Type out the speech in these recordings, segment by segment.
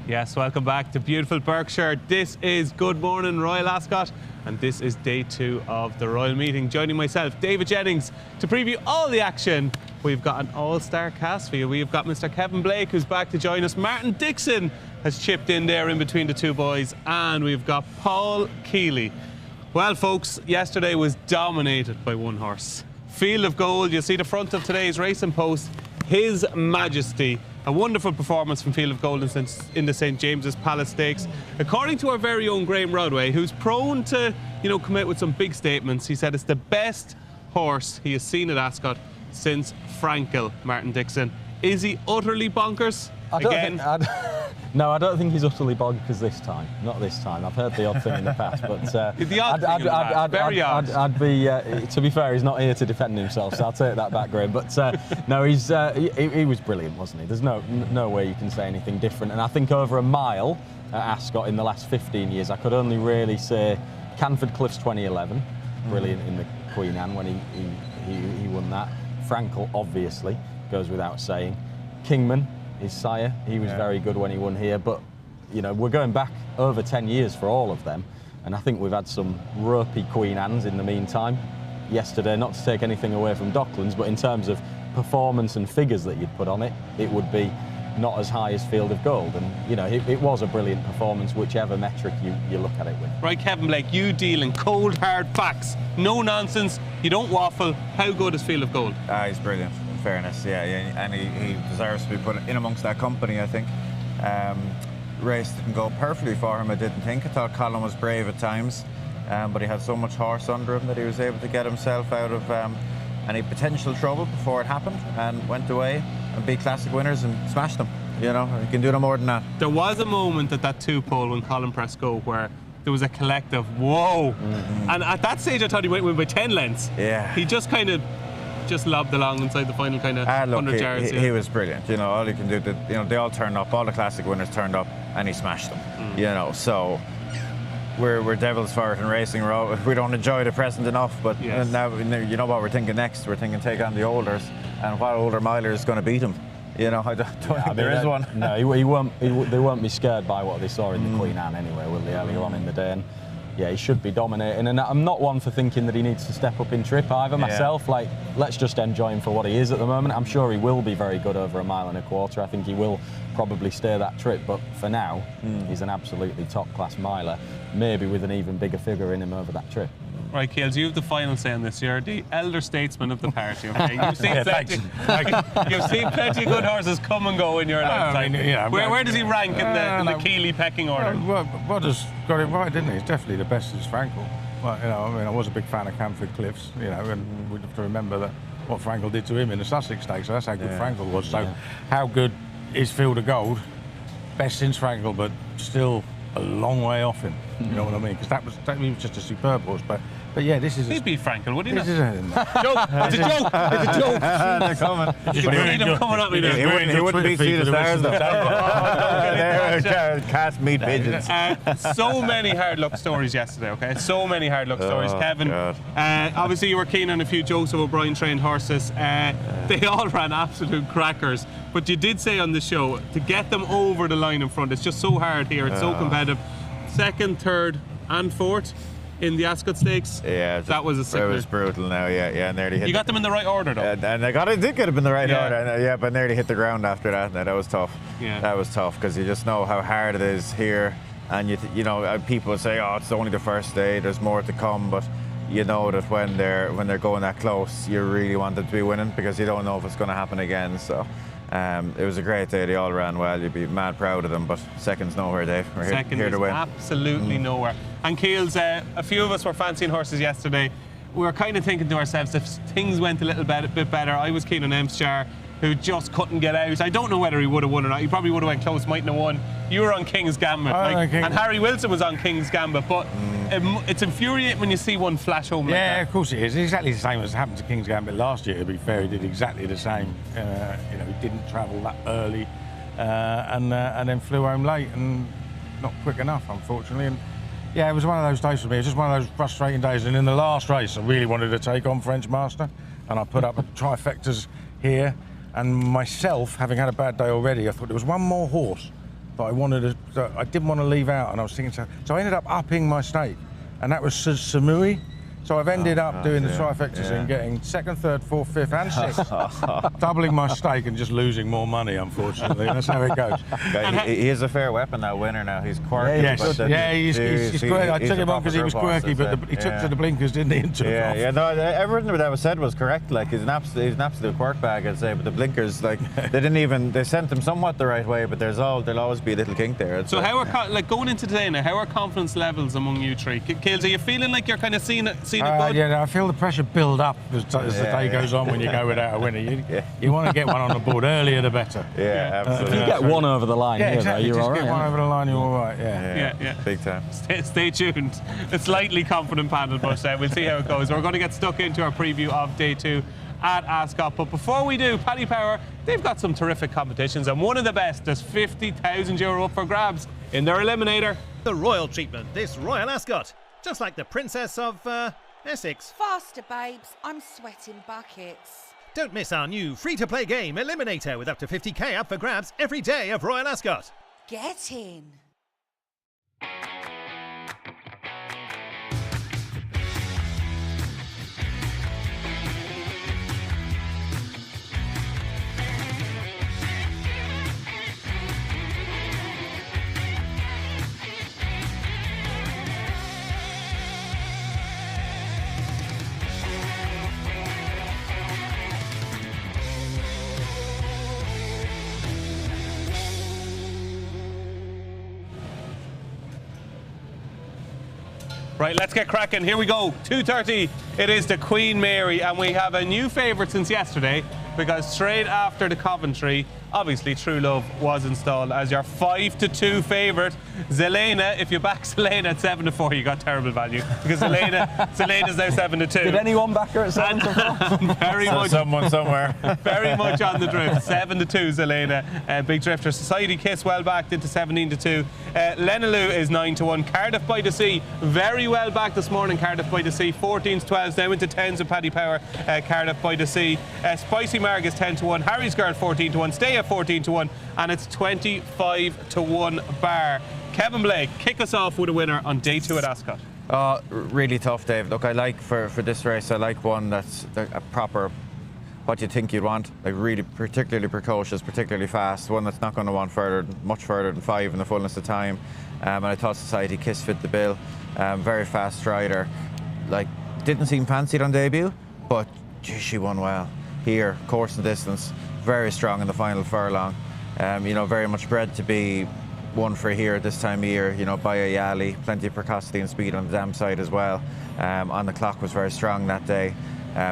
Yes, welcome back to beautiful Berkshire. This is Good Morning Royal Ascot, and this is day 2 of the Royal Meeting. Joining myself, David Jennings, to preview all the action. We've got an all-star cast for you. We've got Mr. Kevin Blake, who's back to join us. Martin Dixon has chipped in there in between the two boys, and we've got Paul Kealy. Well, folks, yesterday was dominated by one horse. Field of Gold. You'll see the front of today's racing post. His Majesty. A wonderful performance from Field of Gold in the St. James's Palace Stakes. According to our very own Graham Rodway, who's prone to, come out with some big statements, he said it's the best horse he has seen at Ascot since Frankel, Martin Dixon. Is he utterly bonkers? No, I don't think he's utterly bonkers this time. Not this time. I've heard the odd thing in the past, but the odd thing very odd. I'd be. To be fair, he's not here to defend himself, so I'll take that back, Graham. But no, he was brilliant, wasn't he? There's no way you can say anything different. And I think over a mile at Ascot in the last 15 years, I could only really say Canford Cliffs 2011, brilliant in the Queen Anne when he won that. Frankel obviously goes without saying. Kingman, his sire, he was very good when he won here, but we're going back over 10 years for all of them, and I think we've had some ropey Queen Annes in the meantime. Yesterday, not to take anything away from Docklands, but in terms of performance and figures that you'd put on it, it would be not as high as Field of Gold, and it was a brilliant performance, whichever metric you look at it with. Right, Kevin Blake, you deal in cold hard facts, no nonsense, you don't waffle. How good is Field of Gold? He's brilliant. Fairness, and he deserves to be put in amongst that company, I think. Race didn't go perfectly for him, I didn't think. I thought Colin was brave at times, but he had so much horse under him that he was able to get himself out of any potential trouble before it happened, and went away and beat classic winners and smashed them. You can do no more than that. There was a moment at that 2-pole when Colin pressed go where there was a collective whoa, and at that stage I thought he might win by 10 lengths. Yeah. He just lobbed along inside the final 100 yards. He was brilliant. All he can do, they all turned up, all the classic winners turned up, and he smashed them. So we're devils for it in racing. We don't enjoy the present enough, but now you know what we're thinking next. We're thinking take on the olders, and what older miler is going to beat him? I don't think there is one. No, they won't be scared by what they saw in the Queen Anne anyway, will they, earlier on in the day? And yeah, he should be dominating, and I'm not one for thinking that he needs to step up in trip either myself. Let's just enjoy him for what he is at the moment. I'm sure he will be very good over a mile and a quarter. I think he will probably stay that trip, but for now, he's an absolutely top-class miler, maybe with an even bigger figure in him over that trip. Right, Keels, you have the final say on this. You're the elder statesman of the party, okay? You've seen plenty of good horses come and go in your lifetime. Where does he rank in the Kealy pecking order? Rodgers got it right, didn't he? He's definitely the best since Frankel. Well, I was a big fan of Canford Cliffs, and we'd have to remember that what Frankel did to him in the Sussex Stakes, so that's how good Frankel was. So how good is Field of Gold? Best since Frankel, but still a long way off him. You know what I mean? Because that was just a superb horse. But yeah, this is. He'd beat Frankel, would he? This is a joke. It's a joke. It's a joke. They're coming. You can read them coming at me there. He wouldn't beat Sea the Stars though. Cats meat pigeons. So many hard luck stories yesterday. Okay, so many hard luck stories. Kevin, obviously you were keen on a few jokes about O'Brien trained horses. They all ran absolute crackers. But you did say on the show to get them over the line in front. It's just so hard here. It's so competitive. Second, third, and fourth in the Ascot Stakes. Yeah, that was a sickler. It was brutal now, nearly hit. You got them in the right order though. And I did get them in the right order, but nearly hit the ground after that. Now, that was tough. Yeah. That was tough because you just know how hard it is here, and people say, oh, it's only the first day, there's more to come, but you know that when they're going that close, you really want them to be winning because you don't know if it's going to happen again. So it was a great day. They all ran well. You'd be mad proud of them, but second's nowhere, Dave. We're here to win. Absolutely nowhere. And Keels, a few of us were fancying horses yesterday. We were kind of thinking to ourselves, if things went a little bit better, I was keen on Emschar, who just couldn't get out. I don't know whether he would have won or not. He probably would have went close, mightn't have won. You were on King's Gambit, and Harry Wilson was on King's Gambit, but it's infuriating when you see one flash home like that. Yeah, of course it is. It's exactly the same as happened to King's Gambit last year, to be fair. He did exactly the same. He didn't travel that early and then flew home late and not quick enough, unfortunately. And yeah, it was one of those days for me. It was just one of those frustrating days. And in the last race, I really wanted to take on French Master, and I put up trifectas here. And myself, having had a bad day already, I thought there was one more horse but I didn't want to leave out, and I was thinking, so I ended up upping my stake, and that was Samui. So I've ended up doing the trifectas and getting 2nd, 3rd, 4th, 5th and 6th, doubling my stake and just losing more money, unfortunately. That's how it goes. He is a fair weapon, that winner now. He's quirky. He's great. I took him on because he was quirky, but he took to the blinkers, didn't he? No, everything that was said was correct. Like, he's an absolute quirk bag, I'd say. But the blinkers, like, they sent him somewhat the right way, but there'll always be a little kink there. So how are going into today now? How are confidence levels among you three? Keels, are you feeling like you're kind of seeing it good? I feel the pressure build up as the day goes on when you go without a winner. You want to get one on the board earlier, the better. Yeah, absolutely. If you get one over the line, exactly. you're Just all right. Get one over the line, you're all right. Yeah. Big time. Stay tuned. A slightly confident panel, but we'll see how it goes. We're going to get stuck into our preview of day 2 at Ascot. But before we do, Paddy Power, they've got some terrific competitions, and one of the best, there's €50,000 up for grabs in their eliminator. The royal treatment this Royal Ascot, just like the Princess of Essex. Faster, babes. I'm sweating buckets. Don't miss our new free-to-play game Eliminator with up to 50k up for grabs every day of Royal Ascot. Get in. Right, let's get cracking. Here we go. 2:30. It is the Queen Mary, and we have a new favourite since yesterday, because straight after the Coventry, obviously True Love was installed as your 5-2 favourite. Zelena, if you back Zelena at 7-4, you got terrible value, because Zelena's now 7-2. Did anyone back her at 7-4? Very much. Someone somewhere. Very much on the drift. 7-2, Zelena. Big drifter. Society Kiss well backed into 17-2. Lenaloo is 9-1. Cardiff by the Sea, very well backed this morning. Cardiff by the Sea, 14s, 12s, now into 10s with Paddy Power. Cardiff by the Sea. Spicy Marg is 10-1. Harry's Girl 14-1. Stay at 14-1, and it's 25-1 bar. Kevin Blake, kick us off with a winner on day 2 at Ascot. Really tough, Dave. Look, I like for this race, I like one that's a proper, what you think you'd want, like really particularly precocious, particularly fast, one that's not going to want much further than 5 in the fullness of time. And I thought Society Kiss fit the bill. Very fast strider. Like, didn't seem fancied on debut, but gee, she won well. Here, course and distance, very strong in the final furlong. Very much bred to be one for here this time of year, by a Yali, plenty of precocity and speed on the dam side as well. On the clock was very strong that day.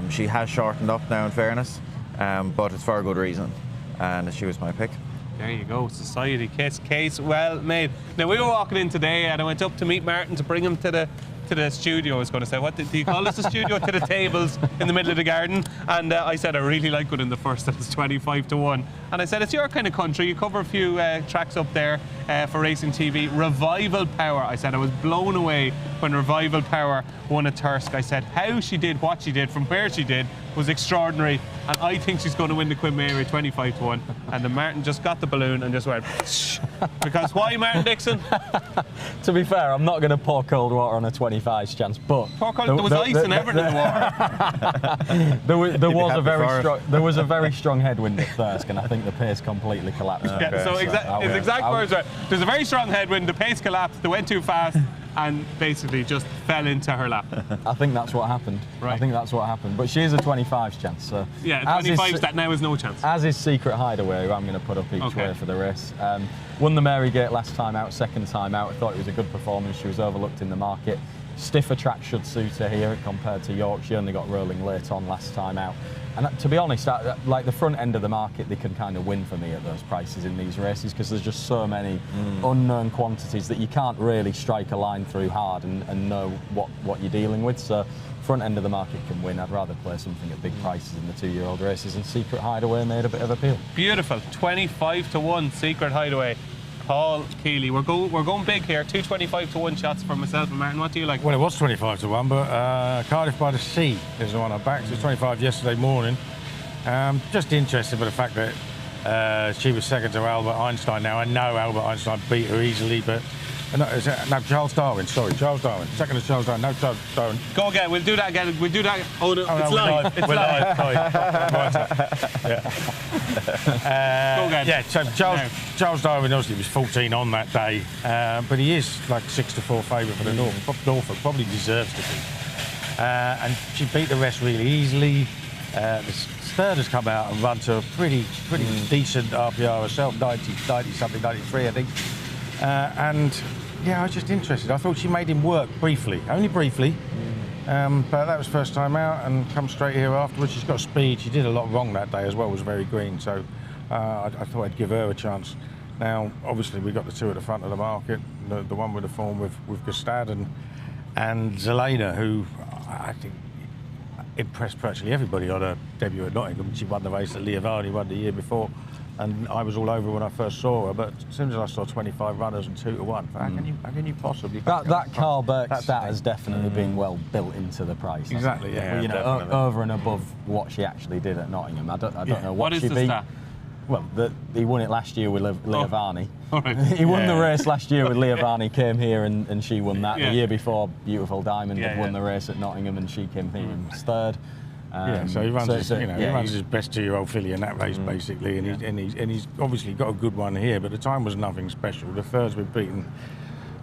She has shortened up now, in fairness, but it's for a good reason, and she was my pick. There you go, Society Kiss, case well made. Now, we were walking in today, and I went up to meet Martin to bring him to the studio. I was going to say, what do you call this, the studio? To the tables in the middle of the garden. And I said I really like one in the first, that is 25-1. And I said, it's your kind of country. You cover a few tracks up there for Racing TV. Revival Power. I said I was blown away when Revival Power won at Thirsk. I said how she did what she did from where she did was extraordinary, and I think she's going to win the Queen Mary 25-1. And then Martin just got the balloon and just went because why, Martin Dixon? To be fair, I'm not going to pour cold water on a 25's chance, but there was ice and everything in the water. there was a very strong headwind at Thirsk, and I think the pace completely collapsed. Yeah, so his exact words were, there's a very strong headwind, the pace collapsed, they went too fast, and basically just fell into her lap. I think that's what happened. Right. I think that's what happened. But she is a 25's chance. So yeah, 25's that now is no chance. As is Secret Hideaway, who I'm going to put up each way for the race. Won the Marygate last time out, second time out. I thought it was a good performance. She was overlooked in the market. Stiffer track should suit her here compared to York. She only got rolling late on last time out. And to be honest, like the front end of the market, they can kind of win for me at those prices in these races, because there's just so many unknown quantities that you can't really strike a line through hard and know what you're dealing with. So front end of the market can win. I'd rather play something at big prices in the 2-year-old races, and Secret Hideaway made a bit of appeal. Beautiful, 25-1 Secret Hideaway. Paul Kealy, we're going big here. 2 25-1 shots for myself and Martin. What do you like? Well, it was 25-1, but Cardiff by the Sea is the one I backed. It was 25 yesterday morning. Just interested by the fact that She was second to Albert Einstein. Now I know Albert Einstein beat her easily, but no, Charles Darwin. Sorry, Charles Darwin. Second to Charles Darwin. No, Charles Darwin. Go again. We'll do that again. We'll do that. Oh no, it's we're live. It's We're live. Sorry. Yeah. Go again. Yeah. So Charles Darwin obviously was 14 on that day, but he is like 6-4 favourite for the Norfolk. Probably deserves to be. And she beat the rest really easily. The third has come out and run to a pretty decent RPR herself, 90 something, 93 I think. And yeah, I was just interested. I thought she made him work briefly, only briefly. But that was first time out, and come straight here afterwards. She's got speed. She did a lot wrong that day as well. Was very green, so I thought I'd give her a chance. Now, obviously, we got the two at the front of the market. The one with the form with Gustad and Zelena, who I think impressed virtually everybody on her debut at Nottingham. She won the race that Leovardi won the year before, and I was all over when I first saw her. But as soon as I saw 25 runners and 2-1, how can you possibly that Carl Burke stat has definitely been well built into the price. Exactly, yeah. You know, over and above what she actually did at Nottingham. I don't know what is she the beat. stat? Well, he won it last year with Leovarni. All right. He won the race last year with Leovarni, came here and she won that. Yeah. The year before, Beautiful Diamond had won yeah. the race at Nottingham and she came here and was third. So he runs, he runs his best 2-year-old filly in that race basically, and he's obviously got a good one here. But the time was nothing special. The third's been beaten.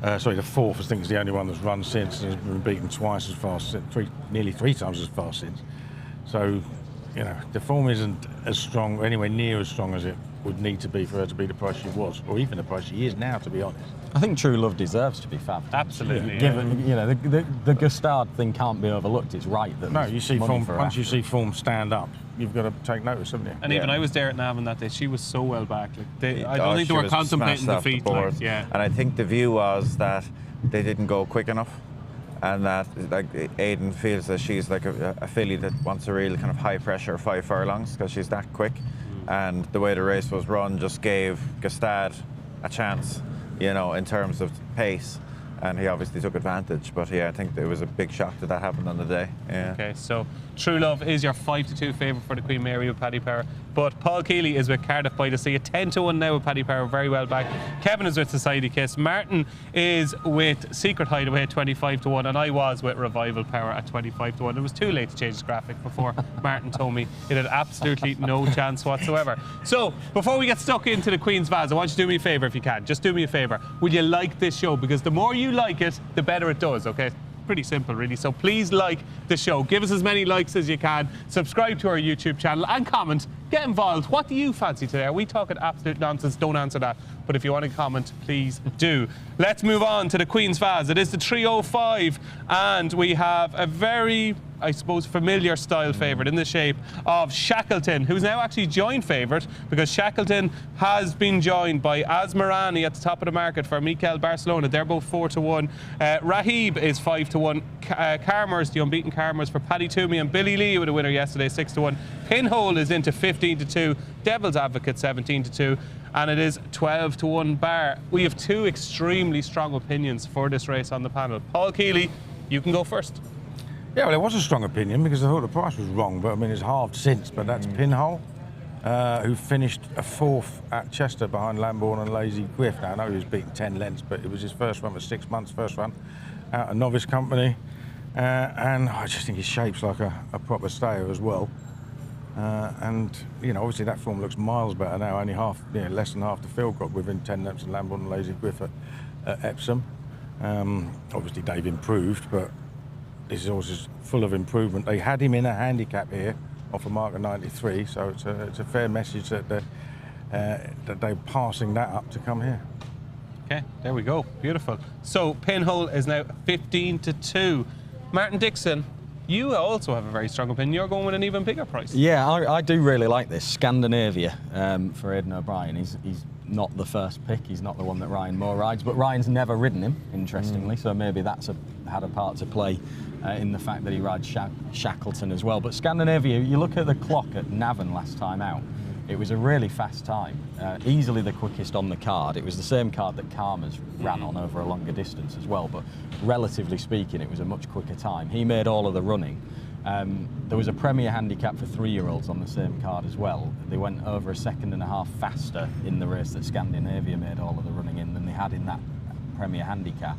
The fourth I think is the only one that's run since, and has been beaten twice as fast, nearly three times as fast since. So, you know, the form isn't as strong, anywhere near as strong as it would need to be for her to be the price she was, or even the price she is now, to be honest. I think True Love deserves to be fabbed. Absolutely. Yeah. Given, you know, the Gustard thing can't be overlooked. It's right that no, you see form. Once you Ascot. see form stand up, you've got to take notice, haven't you? And even I was there at Navan that day. She was so well back. Like I don't think they were contemplating defeat. And I think the view was that they didn't go quick enough, and that like Aidan feels that she's like a filly that wants a real kind of high pressure 5 furlongs because she's that quick, and the way the race was run just gave Gustad a chance, you know, in terms of pace. And he obviously took advantage, but yeah, I think there was a big shock that happened on the day. Yeah. Okay, so True Love is your 5-2 favourite for the Queen Mary with Paddy Power, but Paul Kealy is with Cardiff by the Sea, a 10-1 now with Paddy Power, very well back. Kevin is with Society Kiss, Martin is with Secret Hideaway at 25-1, and I was with Revival Power at 25-1. It was too late to change the graphic before Martin told me it had absolutely no chance whatsoever. So before we get stuck into the Queen's Vase, I want you to do me a favour if you can. Just do me a favour. Would you like this show? Because the more you like it, the better it does, okay? Pretty simple, really. So please like the show. Give us as many likes as you can. Subscribe to our YouTube channel and comment. Get involved. What do you fancy today? Are we talking absolute nonsense? Don't answer that. But if you want to comment, please do. Let's move on to the Queen's Vase. It is the 305, and we have a very, I suppose, familiar style favourite in the shape of Shackleton, who's now actually joint favourite because Shackleton has been joined by Asmarani at the top of the market for Mikel Barcelona. They're both 4-1. Rahib is 5-1. Carmers, the unbeaten Carmers for Paddy Toomey and Billy Lee with a winner yesterday, 6-1. Pinhole is into 15-2. Devil's Advocate 17-2. And it is 12-1 bar. We have two extremely strong opinions for this race on the panel. Paul Kealy, you can go first. Yeah, well, it was a strong opinion because I thought the price was wrong, but I mean, it's halved since. But that's Pinhole, who finished a 4th at Chester behind Lambourne and Lazy Griff. Now, I know he was beaten 10 lengths, but it was his first run for 6 months, first run out of novice company. And I just think he shapes like a proper stayer as well. And, you know, obviously that form looks miles better now, only less than half the field got within 10 lengths of Lambourne and Lazy Griff at Epsom. Obviously Dave improved, but this is also full of improvement. They had him in a handicap here off a mark of 93, so it's a fair message that they're passing that up to come here. Okay, there we go. Beautiful. So Pinhole is now 15-2. Martin Dixon, you also have a very strong opinion. You're going with an even bigger price. Yeah, I do really like this. Scandinavia for Aidan O'Brien. He's not the first pick. He's not the one that Ryan Moore rides, but Ryan's never ridden him, interestingly, so maybe that's had a part to play in the fact that he rides Shackleton as well. But Scandinavia, you look at the clock at Navan last time out, it was a really fast time, easily the quickest on the card. It was the same card that Karma's ran on over a longer distance as well, but relatively speaking, it was a much quicker time. He made all of the running, There was a Premier handicap for 3-year-olds on the same card as well. They went over a second and a half faster in the race that Scandinavia made all of the running in than they had in that Premier handicap.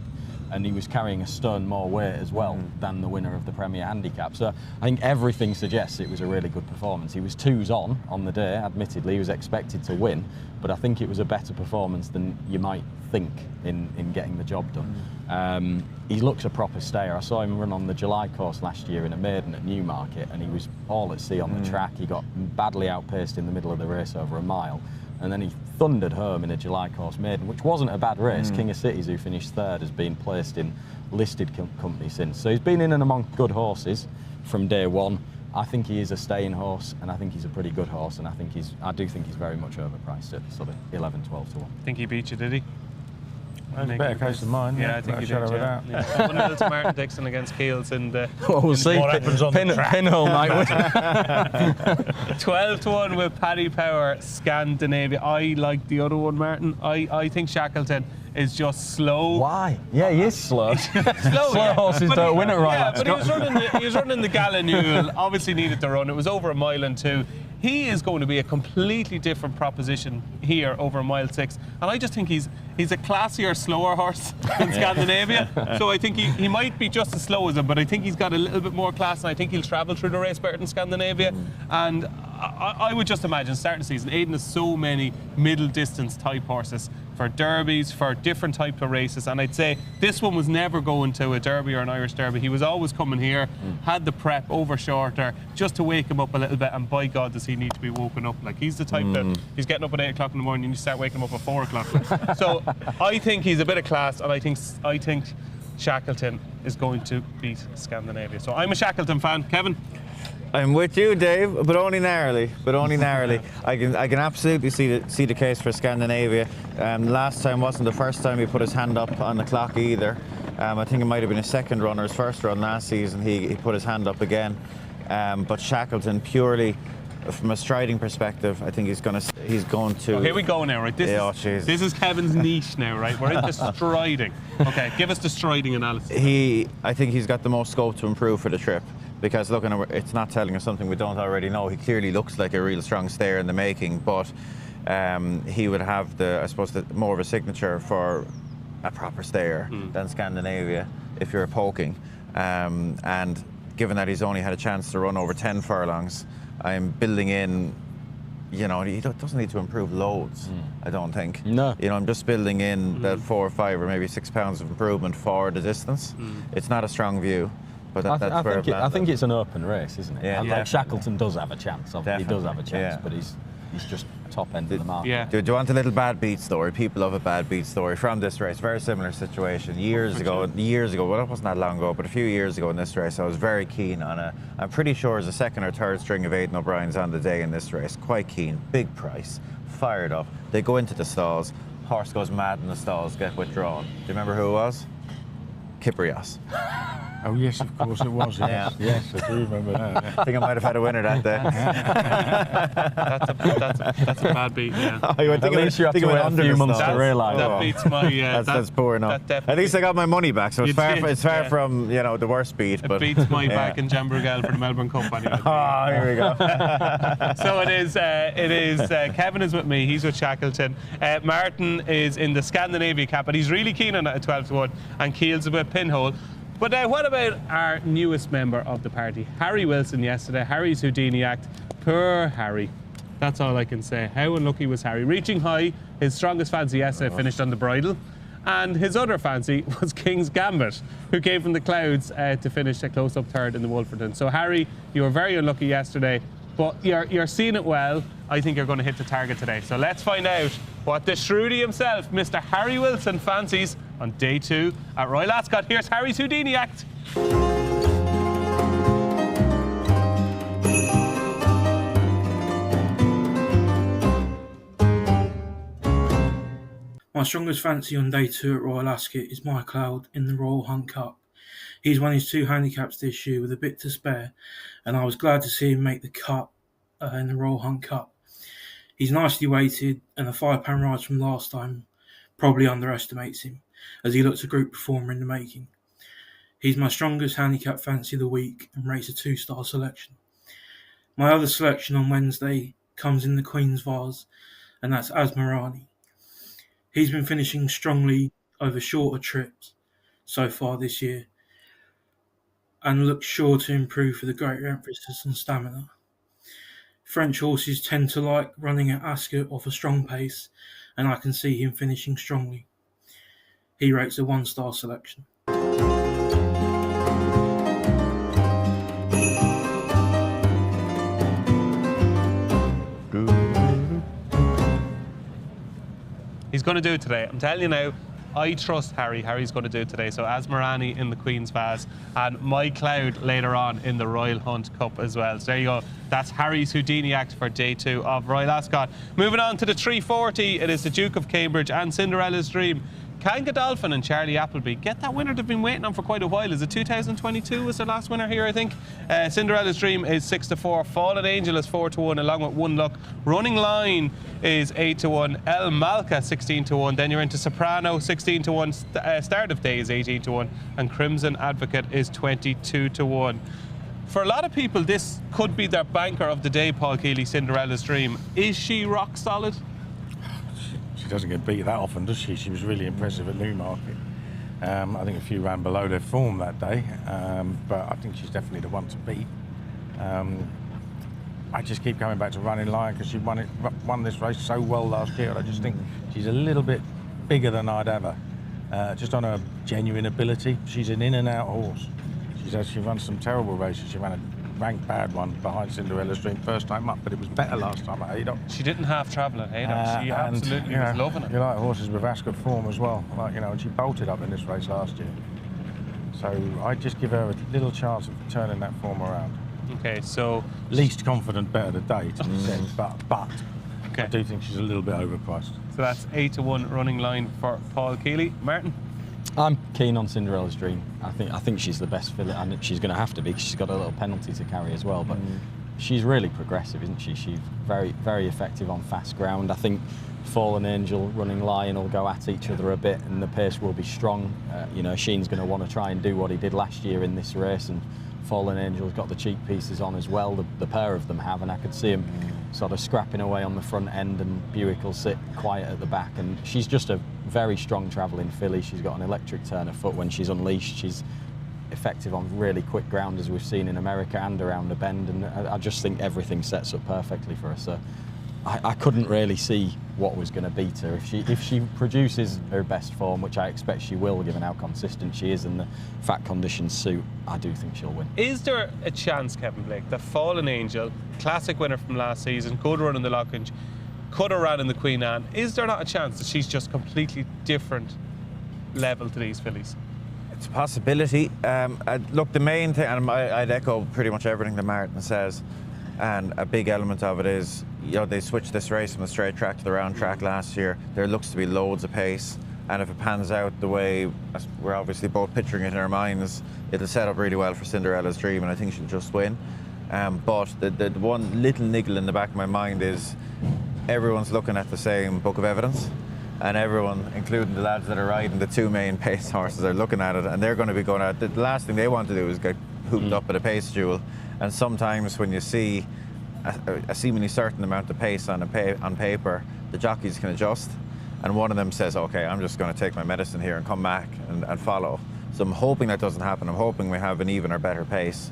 And he was carrying a stone more weight as well than the winner of the Premier handicap. So I think everything suggests it was a really good performance. He was 2s on the day, admittedly. He was expected to win, but I think it was a better performance than you might think in getting the job done. He looks a proper stayer. I saw him run on the July course last year in a maiden at Newmarket, and he was all at sea on the track. He got badly outpaced in the middle of the race over a mile, and then he thundered home in a July course maiden, which wasn't a bad race. King of Cities, who finished 3rd, has been placed in listed company since. So he's been in and among good horses from day one. I think he is a staying horse, and I think he's a pretty good horse, and I do think he's very much overpriced at sort of 11, 12 to 1. Think he beat you, did he? That's a better case than mine. Yeah, I think he did. Yeah. 1-0 to Martin Dixon against Keels, and well, we'll see. What happens on the track? Pinhole might win. 12 to 1 with Paddy Power, Scandinavia. I like the other one, Martin. I think Shackleton is just slow. Why? Yeah, he is slow. Slow horses don't win at Royal Ascot. Ascot. He was running the Gallinule, obviously needed to run. It was over a mile and 2. He is going to be a completely different proposition here over mile 6. And I just think he's a classier, slower horse than Scandinavia. So I think he might be just as slow as him, but I think he's got a little bit more class, and I think he'll travel through the race better than Scandinavia. And I would just imagine starting the season, Aidan has so many middle distance type horses for derbies, for different type of races, and I'd say this one was never going to a derby or an Irish derby. He was always coming here, had the prep over shorter, just to wake him up a little bit, and by God does he need to be woken up. Like, he's the type that he's getting up at 8 o'clock in the morning and you start waking him up at 4 o'clock. So I think he's a bit of class, and I think Shackleton is going to beat Scandinavia. So I'm a Shackleton fan. Kevin? I'm with you, Dave, but only narrowly. I can absolutely see the case for Scandinavia. Last time wasn't the first time he put his hand up on the clock either. I think it might have been his second run or his first run last season. He put his hand up again. But Shackleton, purely from a striding perspective, I think he's going to. Oh, here we go now, right? This is Kevin's niche now, right? We're into striding. Okay, give us the striding analysis. I think he's got the most scope to improve for the trip. Because look, it's not telling us something we don't already know. He clearly looks like a real strong stayer in the making, but he would have more of a signature for a proper stayer than Scandinavia if you're poking. And given that he's only had a chance to run over 10 furlongs, I'm building in. He doesn't need to improve loads, I don't think. No. I'm just building in that 4 or 5 or maybe 6 pounds of improvement for the distance. It's not a strong view. But I think it's an open race, isn't it? Yeah. Like Shackleton does have a chance. Obviously, he does have a chance, Yeah. but he's just top end of the market. Yeah. Do you want a little bad beat story? People love a bad beat story from this race. Very similar situation. Years ago, well, it wasn't that long ago, but a few years ago in this race, I was very keen on I'm pretty sure it's a second or third string of Aidan O'Brien's on the day in this race. Quite keen, big price, fired up. They go into the stalls, horse goes mad in the stalls, get withdrawn. Do you remember who it was? Kiprios. Oh yes, of course it was. Yes, yes, I do remember that. Yeah. I think I might have had a winner that day. That's a bad beat. Yeah. At least you have to wait a few months to realise. That beats my. That's poor enough. At least I got my money back, so it's far from the worst beat. It beats my back in Jambrugel for the Melbourne Cup anyway. Oh, here we go. So it is. Kevin is with me. He's with Shackleton. Martin is in the Scandinavia cap, but he's really keen on it at 12 to 1, and Keel's with Pinhole. But what about our newest member of the party, Harry Wilson, yesterday? Harry's Houdini act. Poor Harry. That's all I can say. How unlucky was Harry? Reaching high, his strongest fancy yesterday finished on the bridle. And his other fancy was King's Gambit, who came from the clouds to finish a close-up third in the Wolferton. So Harry, you were very unlucky yesterday, but you're seeing it well. I think you're going to hit the target today. So let's find out what the Shrudy himself, Mr. Harry Wilson, fancies on day 2 at Royal Ascot. Here's Harry's Houdini act. My strongest fancy on day 2 at Royal Ascot is My Cloud in the Royal Hunt Cup. He's won his 2 handicaps this year with a bit to spare, and I was glad to see him make the cut in the Royal Hunt Cup. He's nicely weighted, and the £5 rise from last time probably underestimates him, as he looks a group performer in the making. He's my strongest handicap fancy of the week and rates a 2-star selection. My other selection on Wednesday comes in the Queen's Vase, and that's Asmarani. He's been finishing strongly over shorter trips so far this year and looks sure to improve with a greater emphasis on stamina. French horses tend to like running at Ascot off a strong pace, and I can see him finishing strongly. He rates a 1-star selection. He's going to do it today. I'm telling you now, I trust Harry. Harry's going to do it today. So Asmarani in the Queen's Vase and My Cloud later on in the Royal Hunt Cup as well. So there you go. That's Harry's Houdini Act for day 2 of Royal Ascot. Moving on to the 340, it is the Duke of Cambridge and Cinderella's Dream. Can Godolphin and Charlie Appleby get that winner they've been waiting on for quite a while? Is it 2022 was their last winner here, I think? Cinderella's Dream is 6-4. Fallen Angel is 4-1 along with One Luck. Running Line is 8-1. El Malka 16-1. Then you're into Soprano 16-1. Start of Day is 18-1. And Crimson Advocate is 22-1. For a lot of people, this could be their banker of the day, Paul Kealy, Cinderella's Dream. Is she rock solid? She doesn't get beat that often, does she? She was really impressive at Newmarket. I think a few ran below their form that day, but I think she's definitely the one to beat. I just keep coming back to Running Lion because she won this race so well last year, and I just think she's a little bit bigger than I'd ever. Just on her genuine ability, she's an in and out horse. She's actually run some terrible races. She ran a ranked bad one behind Cinderella's Dream first time up, but it was better last time at Haydock. She didn't half travel at Haydock. She absolutely was loving it. You like horses with Ascot form as well, and she bolted up in this race last year. So I'd just give her a little chance of turning that form around. Okay, so least confident bet of the day, to be said, but okay. I do think she's a little bit overpriced. So that's 8-1 Running Line for Paul Kealy. Martin? I'm keen on Cinderella's Dream. I think she's the best filly, and she's going to have to be because she's got a little penalty to carry as well. But she's really progressive, isn't she? She's very, very effective on fast ground. I think Fallen Angel, Running Lion will go at each other a bit, and the pace will be strong. Sheen's going to want to try and do what he did last year in this race, and Fallen Angel's got the cheek pieces on as well. The pair of them have, and I could see him sort of scrapping away on the front end, and Buick will sit quiet at the back. And she's just a very strong travelling filly. She's got an electric turn of foot when she's unleashed. She's effective on really quick ground, as we've seen in America and around the bend, and I just think everything sets up perfectly for her. So I couldn't really see what was going to beat her. If she produces her best form, which I expect she will, given how consistent she is and the fat conditions suit, I do think she'll win. Is there a chance, Kevin Blake, that Fallen Angel, classic winner from last season, good run in the Lockage, could have ran in the Queen Anne, is there not a chance that she's just completely different level to these fillies? It's a possibility. Look, the main thing, and I'd echo pretty much everything that Martin says, and a big element of it is, they switched this race from the straight track to the round track last year. There looks to be loads of pace, and if it pans out the way we're obviously both picturing it in our minds, it'll set up really well for Cinderella's Dream, and I think she'll just win. But the one little niggle in the back of my mind is everyone's looking at the same book of evidence, and everyone, including the lads that are riding the two main pace horses, are looking at it, and they're going to be going at it. The last thing they want to do is get hooped up at a pace duel. And sometimes when you see a seemingly certain amount of pace on paper, the jockeys can adjust, and one of them says, okay, I'm just going to take my medicine here and come back and follow. So I'm hoping that doesn't happen. I'm hoping we have an even or better pace,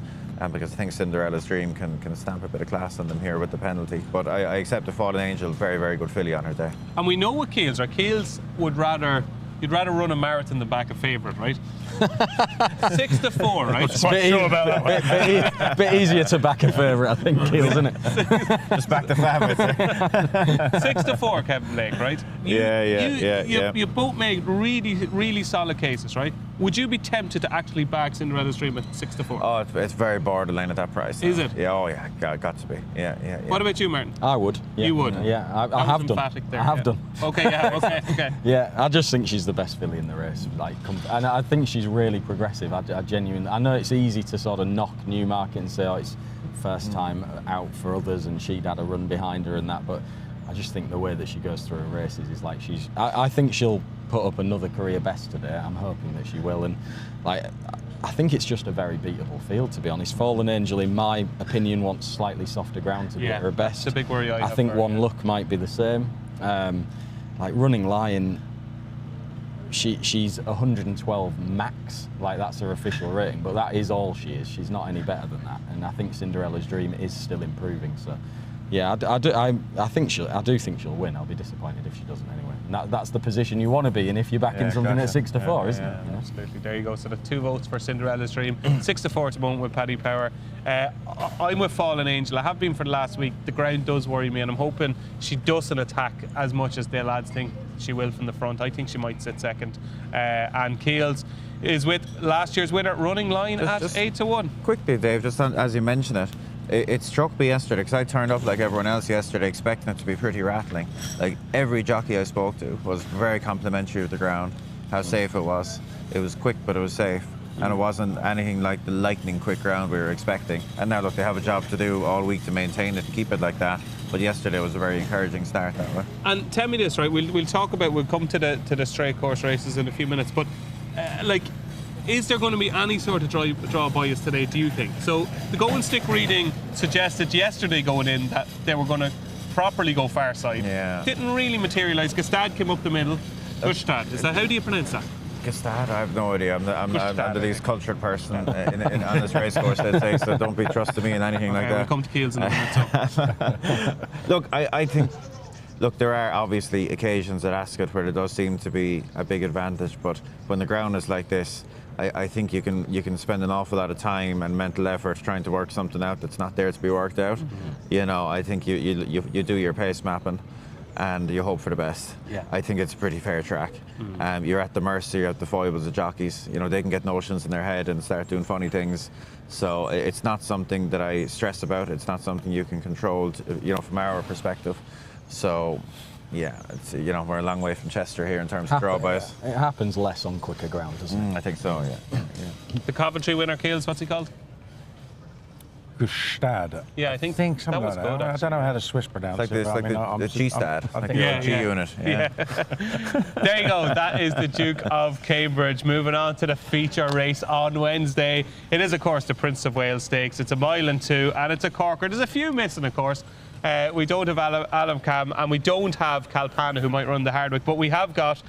because I think Cinderella's Dream can stamp a bit of class on them here with the penalty. But I accept the Fallen Angel, very, very good filly on her day. And we know what Keels are. Keels would rather... You'd rather run a marathon than back a favourite, right? 6-4, right? It's a bit easier to back a favourite, I think, Keels, isn't it? Just back the favourites. 6-4, Kevin Blake, right? You both make really, really solid cases, right? Would you be tempted to actually back Cinderella's Dream at 6-4? Oh, it's very borderline at that price. Is it? Yeah, oh yeah, got to be. Yeah. What about you, Martin? I would. Yeah. You would? Yeah, I have done. There, I have done. Okay, yeah, okay. Yeah, I just think she's the best filly in the race. And I think she's really progressive. I genuinely, I know it's easy to sort of knock Newmarket and say, oh, it's first time out for others and she'd had a run behind her and that, but I just think the way that she goes through her races is like I think she'll put up another career best today. I'm hoping that she will, and I think it's just a very beatable field, to be honest. Fallen Angel, in my opinion, wants slightly softer ground to be at her best. It's a big worry I think One Look might be the same. Like Running Lion, she's 112 max, like that's her official rating, but that is all she is. She's not any better than that. And I think Cinderella's Dream is still improving. So, yeah, I do think she'll win. I'll be disappointed if she doesn't anyway. And that's the position you want to be in if you're backing something at 6-4, isn't it? Absolutely. There you go. So the 2 votes for Cinderella's Dream, 6-4 at the moment with Paddy Power. I'm with Fallen Angel. I have been for the last week. The ground does worry me, and I'm hoping she doesn't attack as much as the lads think she will from the front. I think she might sit second. And Keels is with last year's winner, Running Line, at 8-1. Quickly, Dave, just as you mention it, it struck me yesterday, because I turned up like everyone else yesterday expecting it to be pretty rattling. Like every jockey I spoke to was very complimentary of the ground, how safe it was. It was quick, but it was safe. And it wasn't anything like the lightning quick ground we were expecting. And now look, they have a job to do all week to maintain it and keep it like that. But yesterday was a very encouraging start that way. And tell me this, right? We'll come to the straight course races in a few minutes, but is there going to be any sort of draw bias today, do you think? So the go and stick reading suggested yesterday going in that they were going to properly go far side. Yeah. Didn't really materialise. Gestad came up the middle. Gestad. How do you pronounce that? Gestad, I have no idea. I'm the least cultured person on this race course, I'd say, so don't be trusting me in anything like that. We'll come to Keels in a minute. So. Look, I think... Look, there are obviously occasions at Ascot where there does seem to be a big advantage, but when the ground is like this, I think you can spend an awful lot of time and mental effort trying to work something out that's not there to be worked out. You know, I think you do your pace mapping and you hope for the best. Yeah. I think it's a pretty fair track. You're at the mercy of the foibles of jockeys. You know, they can get notions in their head and start doing funny things. So it's not something that I stress about. It's not something you can control, from our perspective. So, yeah, it's, we're a long way from Chester here in terms of draw bias. It happens less on quicker ground, doesn't it? I think so, yeah. The Coventry winner, Keels, what's he called? Gustad. Yeah, I think something that was like good. I don't know how the Swiss pronounce it. It's like the G-Stad, like the G unit. Yeah. There you go. That is the Duke of Cambridge. Moving on to the feature race on Wednesday. It is, of course, the Prince of Wales Stakes. It's a 1 and 2 mile, and it's a corker. There's a few missing, of course. We don't have Alam Cam, and we don't have Kalpana, who might run the Hardwick, but we have got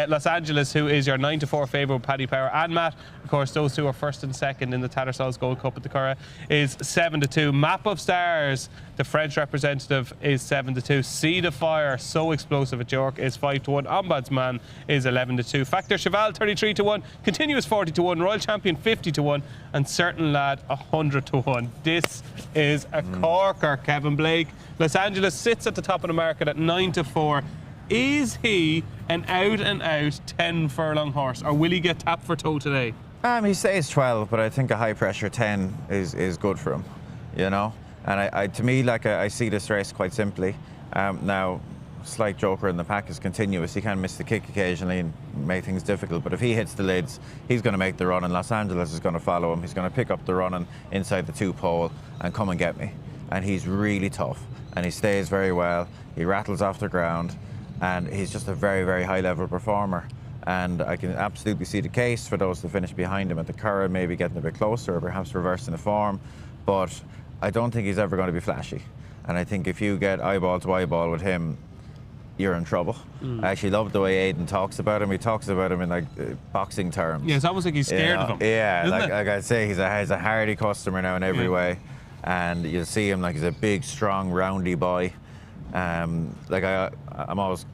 Los Angeles, who is your 9-4 favourite with Paddy Power, and Matt. Of course, those two are first and second in the Tattersalls Gold Cup at the Curragh, is 7-2. Map of Stars, the French representative, is 7-2. Seed of Fire, so explosive at York, is 5-1. Ombudsman is 11-2. Factor Cheval, 33-1. Continuous, 40-1. Royal Champion, 50-1. And Certain Lad, 100-1. This is a corker, Kevin Blake. Los Angeles sits at the top of the market at 9-4. Is he an out-and-out 10-furlong horse, or will he get tapped for toe today? He stays 12, but I think a high-pressure 10 is good for him, And to me, I see this race quite simply. Now, slight joker in the pack is Continuous. He can miss the kick occasionally and make things difficult, but if he hits the lids, he's going to make the run, and Los Angeles is going to follow him. He's going to pick up the running inside the 2 pole and come and get me. And he's really tough, and he stays very well. He rattles off the ground, and he's just a very, very high-level performer. And I can absolutely see the case for those that finish behind him at the Curragh, maybe getting a bit closer or perhaps reversing the form. But I don't think he's ever going to be flashy. And I think if you get eyeball to eyeball with him, you're in trouble. I actually love the way Aidan talks about him. He talks about him in boxing terms. Yeah, it's almost like he's scared of him. Yeah, like I'd say he's a hardy customer now in every way. And you'll see him he's a big, strong, roundy boy. I'm always,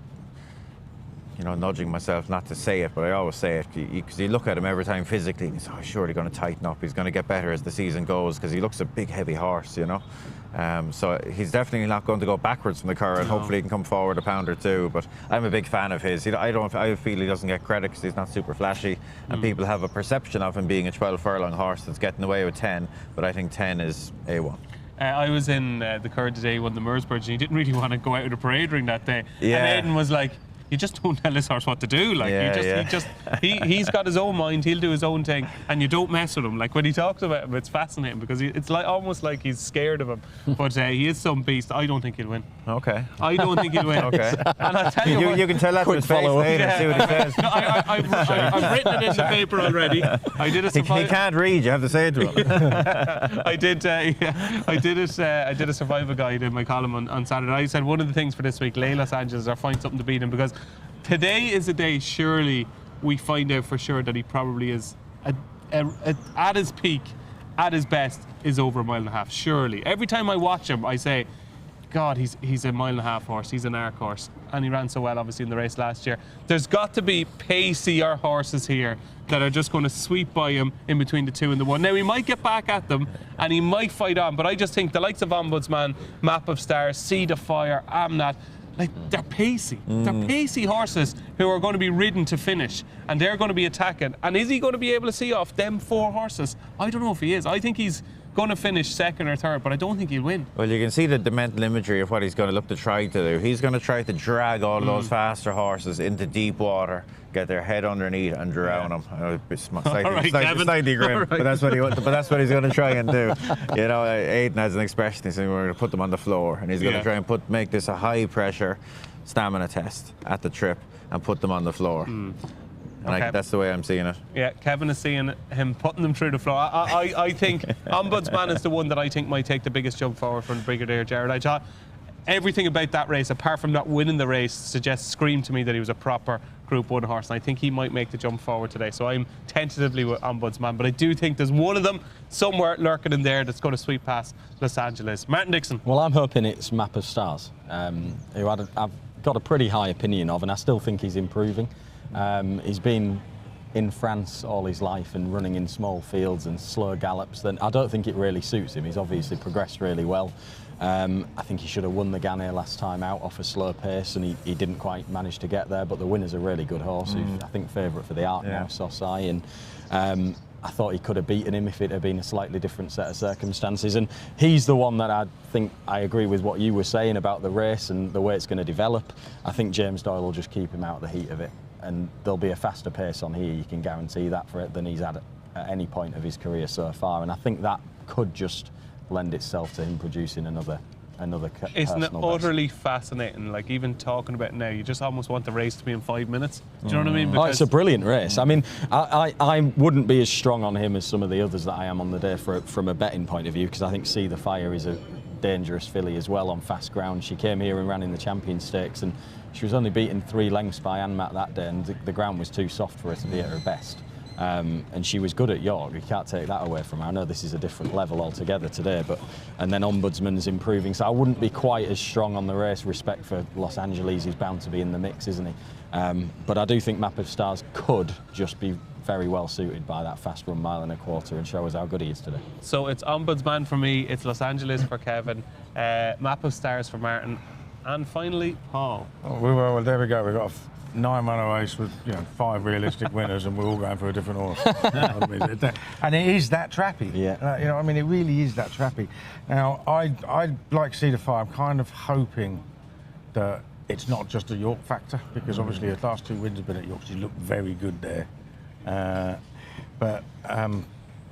nudging myself not to say it, but I always say it because you look at him every time physically and he's surely going to tighten up. He's going to get better as the season goes because he looks a big, heavy horse, So he's definitely not going to go backwards from the car, and hopefully he can come forward a pound or two. But I'm a big fan of his. I feel he doesn't get credit because he's not super flashy, and people have a perception of him being a 12-furlong horse that's getting away with 10. But I think 10 is A1. I was in the Curragh today, won the Mersbridge, and he didn't really want to go out of the parade ring that day. Yeah. And Aidan was like, you just don't tell this horse what to do. Like he's got his own mind. He'll do his own thing, and you don't mess with him. Like when he talks about him, it's fascinating because it's like almost like he's scared of him. But he is some beast. I don't think he'll win. Okay. I don't think he'll win. Okay. And I'll tell you what, you can tell that to his face later and see what he says. No, I've written it in the paper already. I did a He can't read. You have to say it to him. I did a survival guide in my column on Saturday. I said one of the things for this week, lay Los Angeles or find something to beat him, because today is the day surely we find out for sure that he probably is at his peak, at his best, is over a mile and a half. Surely. Every time I watch him, I say, God, he's a mile and a half horse. He's an arc horse. And he ran so well, obviously, in the race last year. There's got to be pacier horses here that are just going to sweep by him in between the 2 and the 1. Now, he might get back at them and he might fight on, but I just think the likes of Ombudsman, Map of Stars, Seed of Fire, Amnat, like, they're pacey. They're pacey horses who are going to be ridden to finish, and they're going to be attacking. And is he going to be able to see off them 4 horses? I don't know if he is. I think he's going to finish 2nd or 3rd, but I don't think he'll win. Well, you can see the mental imagery of what he's going to look to try to do. He's going to try to drag all of those faster horses into deep water, get their head underneath and drown them. I know it's slightly grim, but that's what he's going to try and do. You know, Aidan has an expression. He's saying we're going to put them on the floor, and he's going to try and make this a high pressure stamina test at the trip and put them on the floor. And that's the way I'm seeing it. Yeah, Kevin is seeing him putting them through the floor. I think Ombudsman is the one that I think might take the biggest jump forward from Brigadier Jared. I thought everything about that race, apart from not winning the race, screamed to me that he was a proper Group 1 horse, and I think he might make the jump forward today. So I'm tentatively with Ombudsman, but I do think there's one of them somewhere lurking in there that's going to sweep past Los Angeles. Martin Dixon. Well, I'm hoping it's Map of Stars, who I've got a pretty high opinion of, and I still think he's improving. He's been in France all his life and running in small fields and slow gallops. Then I don't think it really suits him. He's obviously progressed really well. I think he should have won the Ghanaian last time out off a slow pace, and he didn't quite manage to get there. But the winner's a really good horse. Who's, I think, favourite for the Ardmore Sosai, and I thought he could have beaten him if it had been a slightly different set of circumstances. And he's the one that I think I agree with what you were saying about the race and the way it's going to develop. I think James Doyle will just keep him out of the heat of it, and there'll be a faster pace on here, you can guarantee that, for it than he's had at any point of his career so far. And I think that could just lend itself to him producing another Isn't it utterly fascinating? Like, even talking about it now, you just almost want the race to be in 5 minutes. Do you know what I mean? Because it's a brilliant race. I mean, I wouldn't be as strong on him as some of the others that I am on the day from a betting point of view, because I think See the Fire is a dangerous filly as well on fast ground. She came here and ran in the Champion Stakes, and she was only beaten 3 lengths by Anmat that day, and the ground was too soft for her to be at her best. And she was good at York. You can't take that away from her. I know this is a different level altogether today, and then Ombudsman's improving, so I wouldn't be quite as strong on the race. Respect for Los Angeles, he's bound to be in the mix, isn't he? But I do think Map of Stars could just be very well suited by that fast run 1.25 miles and show us how good he is today. So it's Ombudsman for me, it's Los Angeles for Kevin, Map of Stars for Martin, and finally Paul. Oh, well, there we go. We've got a 9-runner race with 5 realistic winners, and we're all going for a different horse. And it is that trappy. Yeah. It really is that trappy. Now, I'd like to see the Fire. I'm kind of hoping that it's not just a York factor, because obviously the last 2 wins have been at York. She looked very good there. But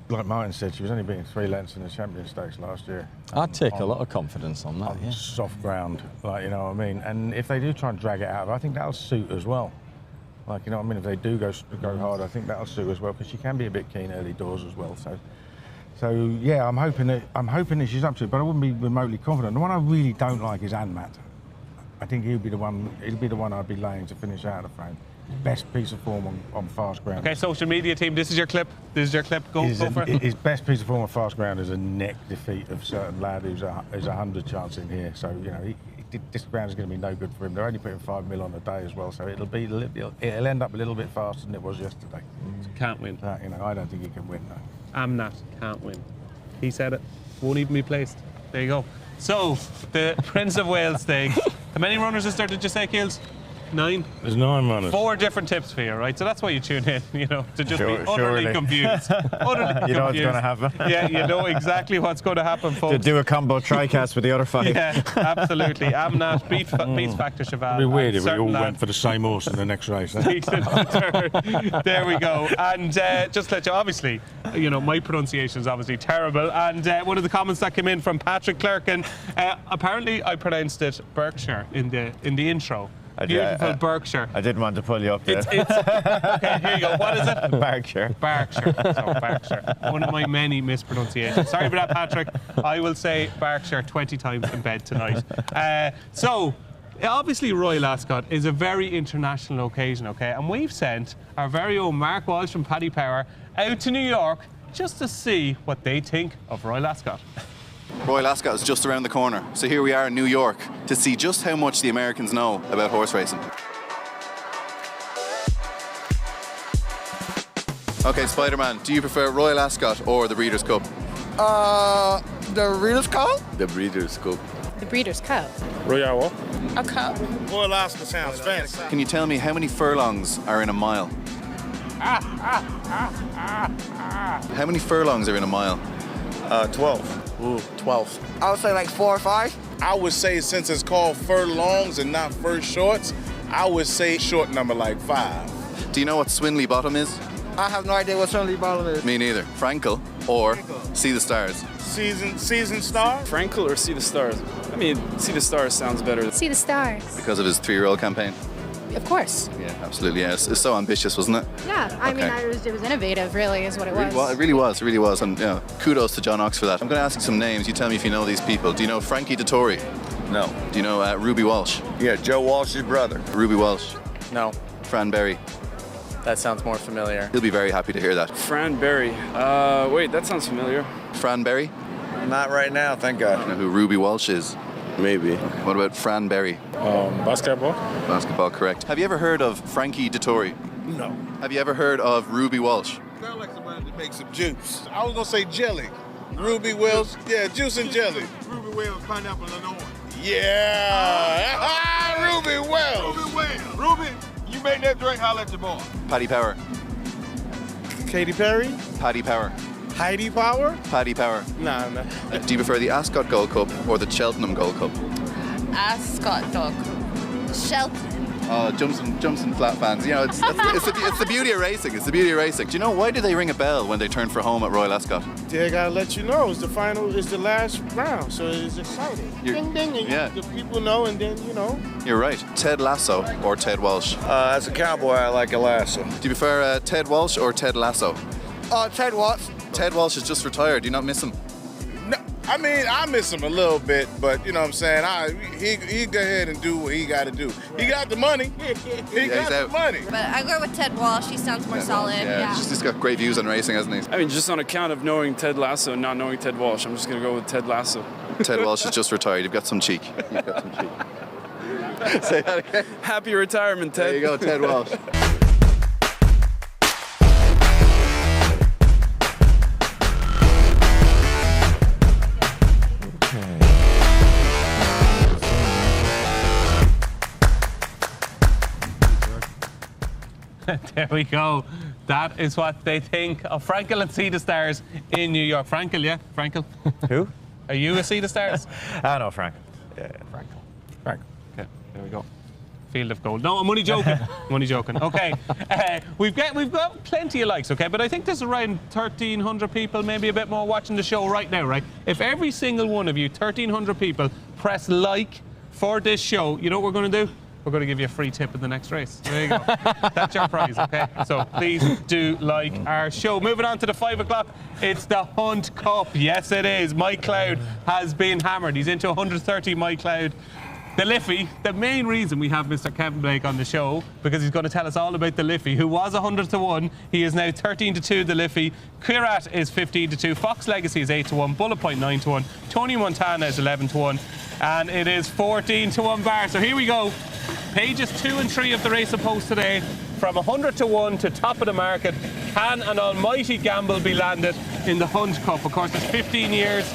like Martin said, she was only beating 3 lengths in the Champion Stakes last year. I'd take a lot of confidence on that. On soft ground, you know what I mean. And if they do try and drag it out, I think that'll suit as well. Like, you know what I mean. If they do go hard, I think that'll suit as well, because she can be a bit keen early doors as well. So yeah, I'm hoping that she's up to it, but I wouldn't be remotely confident. The one I really don't like is Anmat. I think he'll be the one I'd be laying to finish out of the frame. Best piece of form on fast ground. Okay, social media team, this is your clip. Go for it. His best piece of form on fast ground is a neck defeat of certain lad who's a 100 chance in here. So this ground is going to be no good for him. They're only putting 5 mil on the day as well, so it'll end up a little bit faster than it was yesterday. Can't win. I don't think he can win though. Amnat can't win. He said it. Won't even be placed. There you go. So the Prince of Wales Stakes. How many runners is there? Did you say, Keels? 9? There's 9 runners. 4 different tips for you, right? So that's why you tune in, you know, to just be utterly surely. confused. Utterly You know what's confused. going to happen. Yeah, you know exactly what's going to happen, To folks. do a combo tricast with the other 5. Yeah, absolutely. Amnat beats Factor Cheval. It'd be weird and if we all certain went lads for the same horse in the next race. Eh? peaked in the third. There we go. And just to let you, obviously, you know, my pronunciation is obviously terrible. And one of the comments that came in from Patrick Clerkin, apparently I pronounced it Berkshire in the intro. Beautiful Berkshire. I didn't want to pull you up there. Okay, here you go. What is it? Berkshire. Berkshire. So Berkshire. One of my many mispronunciations. Sorry for that, Patrick. I will say Berkshire 20 times in bed tonight. So, obviously Royal Ascot is a very international occasion, okay? And we've sent our very own Mark Walsh from Paddy Power out to New York just to see what they think of Royal Ascot. Royal Ascot is just around the corner, so here we are in New York to see just how much the Americans know about horse racing. Okay, Spider-Man, do you prefer Royal Ascot or the Breeders' Cup? The Breeders' Cup? The Breeders' Cup. The Breeders' Cup. Royal A cup. Royal Ascot sounds fancy. Can you tell me how many furlongs are in a mile? How many furlongs are in a mile? 12. Ooh, 12. I would say like 4 or 5. I would say since it's called furlongs and not fur shorts, I would say short number like 5. Do you know what Swinley Bottom is? I have no idea what Sunday Bottom is. Me neither. Frankel or See the Stars? Season star? Frankel or See the Stars? I mean, See the Stars sounds better. See the stars. Because of his 3-year-old campaign? Of course. Yeah, absolutely. Yeah, it's so ambitious, wasn't it? Yeah, I mean, it was innovative, really, is what it was. Well, it really was, and you know, kudos to John Ox for that. I'm going to ask you some names. You tell me if you know these people. Do you know Frankie Dettori? No. Do you know Ruby Walsh? Yeah, Joe Walsh's brother. Ruby Walsh. No, Fran Berry. that sounds more familiar. He'll be very happy to hear that. Fran Berry. Wait, that sounds familiar. Fran Berry? Not right now, thank God. You know who Ruby Walsh is? Maybe. What about Fran Berry? Basketball? Basketball, correct. Have you ever heard of Frankie Dettori? No. Have you ever heard of Ruby Walsh? Sound like somebody that makes some juice. I was gonna say jelly. Ruby Wells, yeah, juice and jelly. Ruby Wells, pineapple and orange. Yeah! Ruby Wells! Ruby Wells! Ruby, you make that drink, holler at your boy. Paddy Power. Katy Perry? Paddy Power. Heidi Power? Paddy Power. Nah. Do you prefer the Ascot Gold Cup or the Cheltenham Gold Cup? Ascot dog. Shelton. Oh, jumps and flat fans. You know, it's the beauty of racing. It's the beauty of racing. Do you know why do they ring a bell when they turn for home at Royal Ascot? They gotta let you know it's the final, it's the last round, so it's exciting. Ding ding, and yeah. The people know, and then you know. You're right. Ted Lasso or Ted Walsh? As a cowboy, I like a lasso. Do you prefer Ted Walsh or Ted Lasso? Ted Walsh. Ted Walsh has just retired. Do you not miss him? No, I mean I miss him a little bit, but you know what I'm saying. He go ahead and do what he got to do. He got the money. He got the money. But I go with Ted Walsh. He sounds more solid. Yeah, he's got great views on racing, hasn't he? I mean, just on account of knowing Ted Lasso and not knowing Ted Walsh, I'm just going to go with Ted Lasso. Ted Walsh has just retired. You've got some cheek. You've got some cheek. Say that again. Happy retirement, Ted. There you go, Ted Walsh. There we go. That is what they think of Frankel and See the Stars in New York. Frankel, yeah? Frankel? Who? Are you a See the Stars? No, Frank. Yeah. Frankel. Okay, there we go. Field of gold. No, I'm only joking. I'm only joking. Okay, we've got plenty of likes, okay? But I think there's around 1,300 people, maybe a bit more, watching the show right now, right? If every single one of you, 1,300 people, press like for this show, you know what we're going to do? We're going to give you a free tip in the next race. There you go. That's your prize, okay? So please do like our show. Moving on to the 5 o'clock, it's the Hunt Cup. Yes, it is. Mike Cloud has been hammered. He's into 130, Mike Cloud. The Liffey, the main reason we have Mr. Kevin Blake on the show, because he's going to tell us all about the Liffey, who was 100-1. He is now 13-2, the Liffey. Quirat is 15-2. Fox Legacy is 8-1. Bullet Point 9-1. Tony Montana is 11-1. And it is 14-1 bar. So here we go. Pages 2 and 3 of the Race of Post today. From 100-1 to top of the market. Can an almighty gamble be landed in the Hunt Cup? Of course, it's 15 years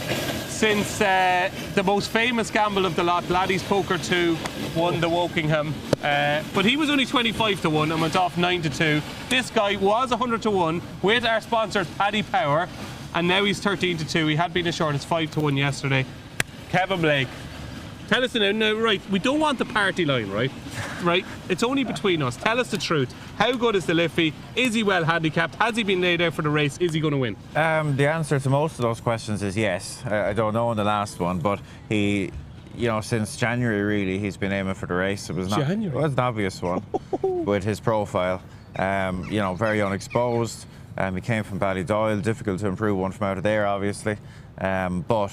since the most famous gamble of the lot, Laddie's Poker 2, won the Wokingham. But he was only 25 to 1 and went off 9 to 2. This guy was 100 to 1 with our sponsor Paddy Power, and now he's 13 to 2. He had been as short as 5 to 1 yesterday. Kevin Blake, tell us now, right, we don't want the party line, right? Right? It's only between us. Tell us the truth. How good is the Liffey? Is he well handicapped? Has he been laid out for the race? Is he going to win? The answer to most of those questions is yes. I don't know on the last one, but he, since January really, he's been aiming for the race. It was an obvious one with his profile. Very unexposed. He came from Ballydoyle, difficult to improve one from out of there, obviously. But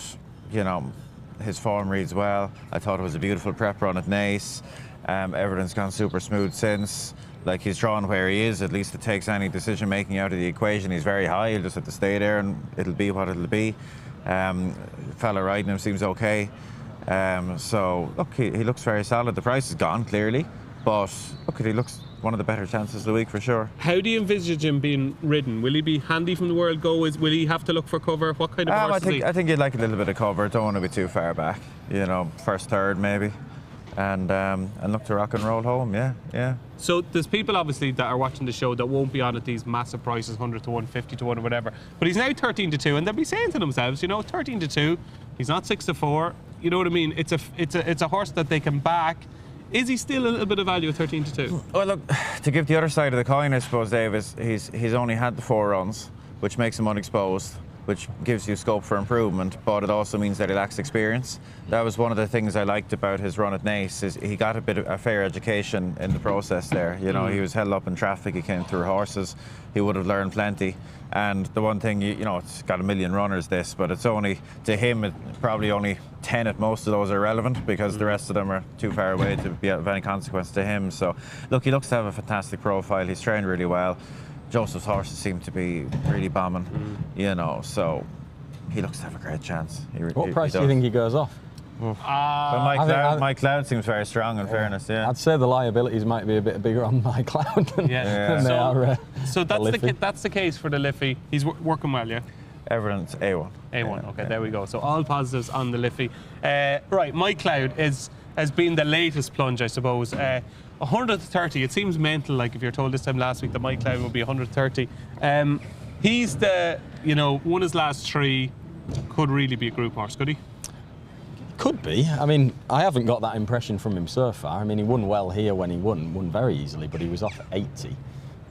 his form reads well. I thought it was a beautiful prep run at Naas. Everything's gone super smooth since. Like, he's drawn where he is, at least it takes any decision making out of the equation. He's very high, he'll just have to stay there and it'll be what it'll be. Fella riding him seems okay. So look, he looks very solid. The price is gone, clearly, but look, he looks one of the better chances of the week for sure. How do you envisage him being ridden? Will he be handy from the World Go? Will he have to look for cover? What kind of horse is he? I think he'd like a little bit of cover. Don't want to be too far back. First, third maybe. And look to rock and roll home, yeah. So there's people obviously that are watching the show that won't be on at these massive prices, 100 to 1, 50 to 1 or whatever. But he's now 13 to 2 and they'll be saying to themselves, 13 to 2, he's not 6 to 4. You know what I mean? It's a horse that they can back. Is he still a little bit of value at 13 to 2? Well, look, to give the other side of the coin, I suppose, Dave, is he's only had the 4 runs, which makes him unexposed, which gives you scope for improvement, but it also means that he lacks experience. That was one of the things I liked about his run at Naas, is he got a fair education in the process there. He was held up in traffic, he came through horses, he would have learned plenty. And the one thing, it's got a million runners this, but it's only, to him, probably only 10 at most of those are relevant because the rest of them are too far away to be of any consequence to him. So, look, he looks to have a fantastic profile, he's trained really well. Joseph's horses seem to be really bombing, so he looks to have a great chance. What price do you think he goes off? Well, Mike Cloud seems very strong, in fairness, yeah. I'd say the liabilities might be a bit bigger on Mike Cloud than they are. So that's the case for the Liffey. He's working well, yeah? Everyone's A1. A1, okay, there we go. So all positives on the Liffey. Right, Mike Cloud has been the latest plunge, I suppose. 130, it seems mental, like if you're told this time last week that Mike Cloud will be 130. He's won his last 3, could really be a group horse, could he? Could be. I mean, I haven't got that impression from him so far. I mean, he won well here when he won very easily, but he was off 80.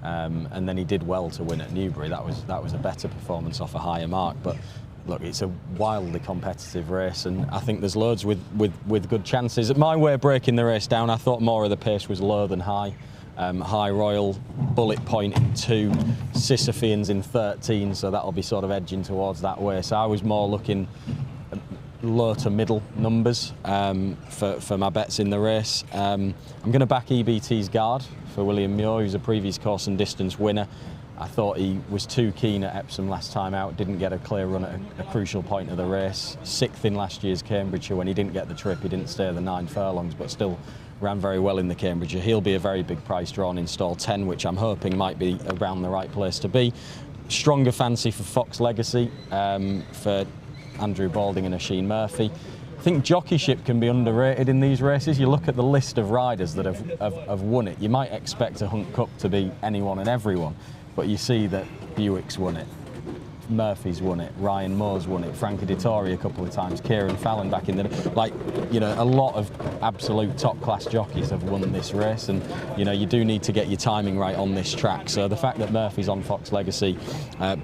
And then he did well to win at Newbury. That was a better performance off a higher mark. But look, it's a wildly competitive race, and I think there's loads with good chances. My way of breaking the race down, I thought more of the pace was low than high. High Royal, Bullet Point in 2, Sisypheans in 13, so that'll be sort of edging towards that way. So I was more looking low to middle numbers for my bets in the race. I'm going to back EBT's Guard for William Muir, who's a previous course and distance winner. I thought he was too keen at Epsom last time out, didn't get a clear run at a crucial point of the race. 6th in last year's Cambridgeshire. When he didn't get the trip, he didn't stay the 9 furlongs, but still ran very well in the Cambridgeshire. He'll be a very big price drawn in stall 10, which I'm hoping might be around the right place to be. Stronger fancy for Fox Legacy, for Andrew Balding and Oisin Murphy. I think jockeyship can be underrated in these races. You look at the list of riders that have won it. You might expect a Hunt Cup to be anyone and everyone, but you see that Buick's won it, Murphy's won it, Ryan Moore's won it, Frankie Dettori a couple of times, Kieran Fallon back in the... a lot of absolute top-class jockeys have won this race, and, you do need to get your timing right on this track. So the fact that Murphy's on Fox Legacy,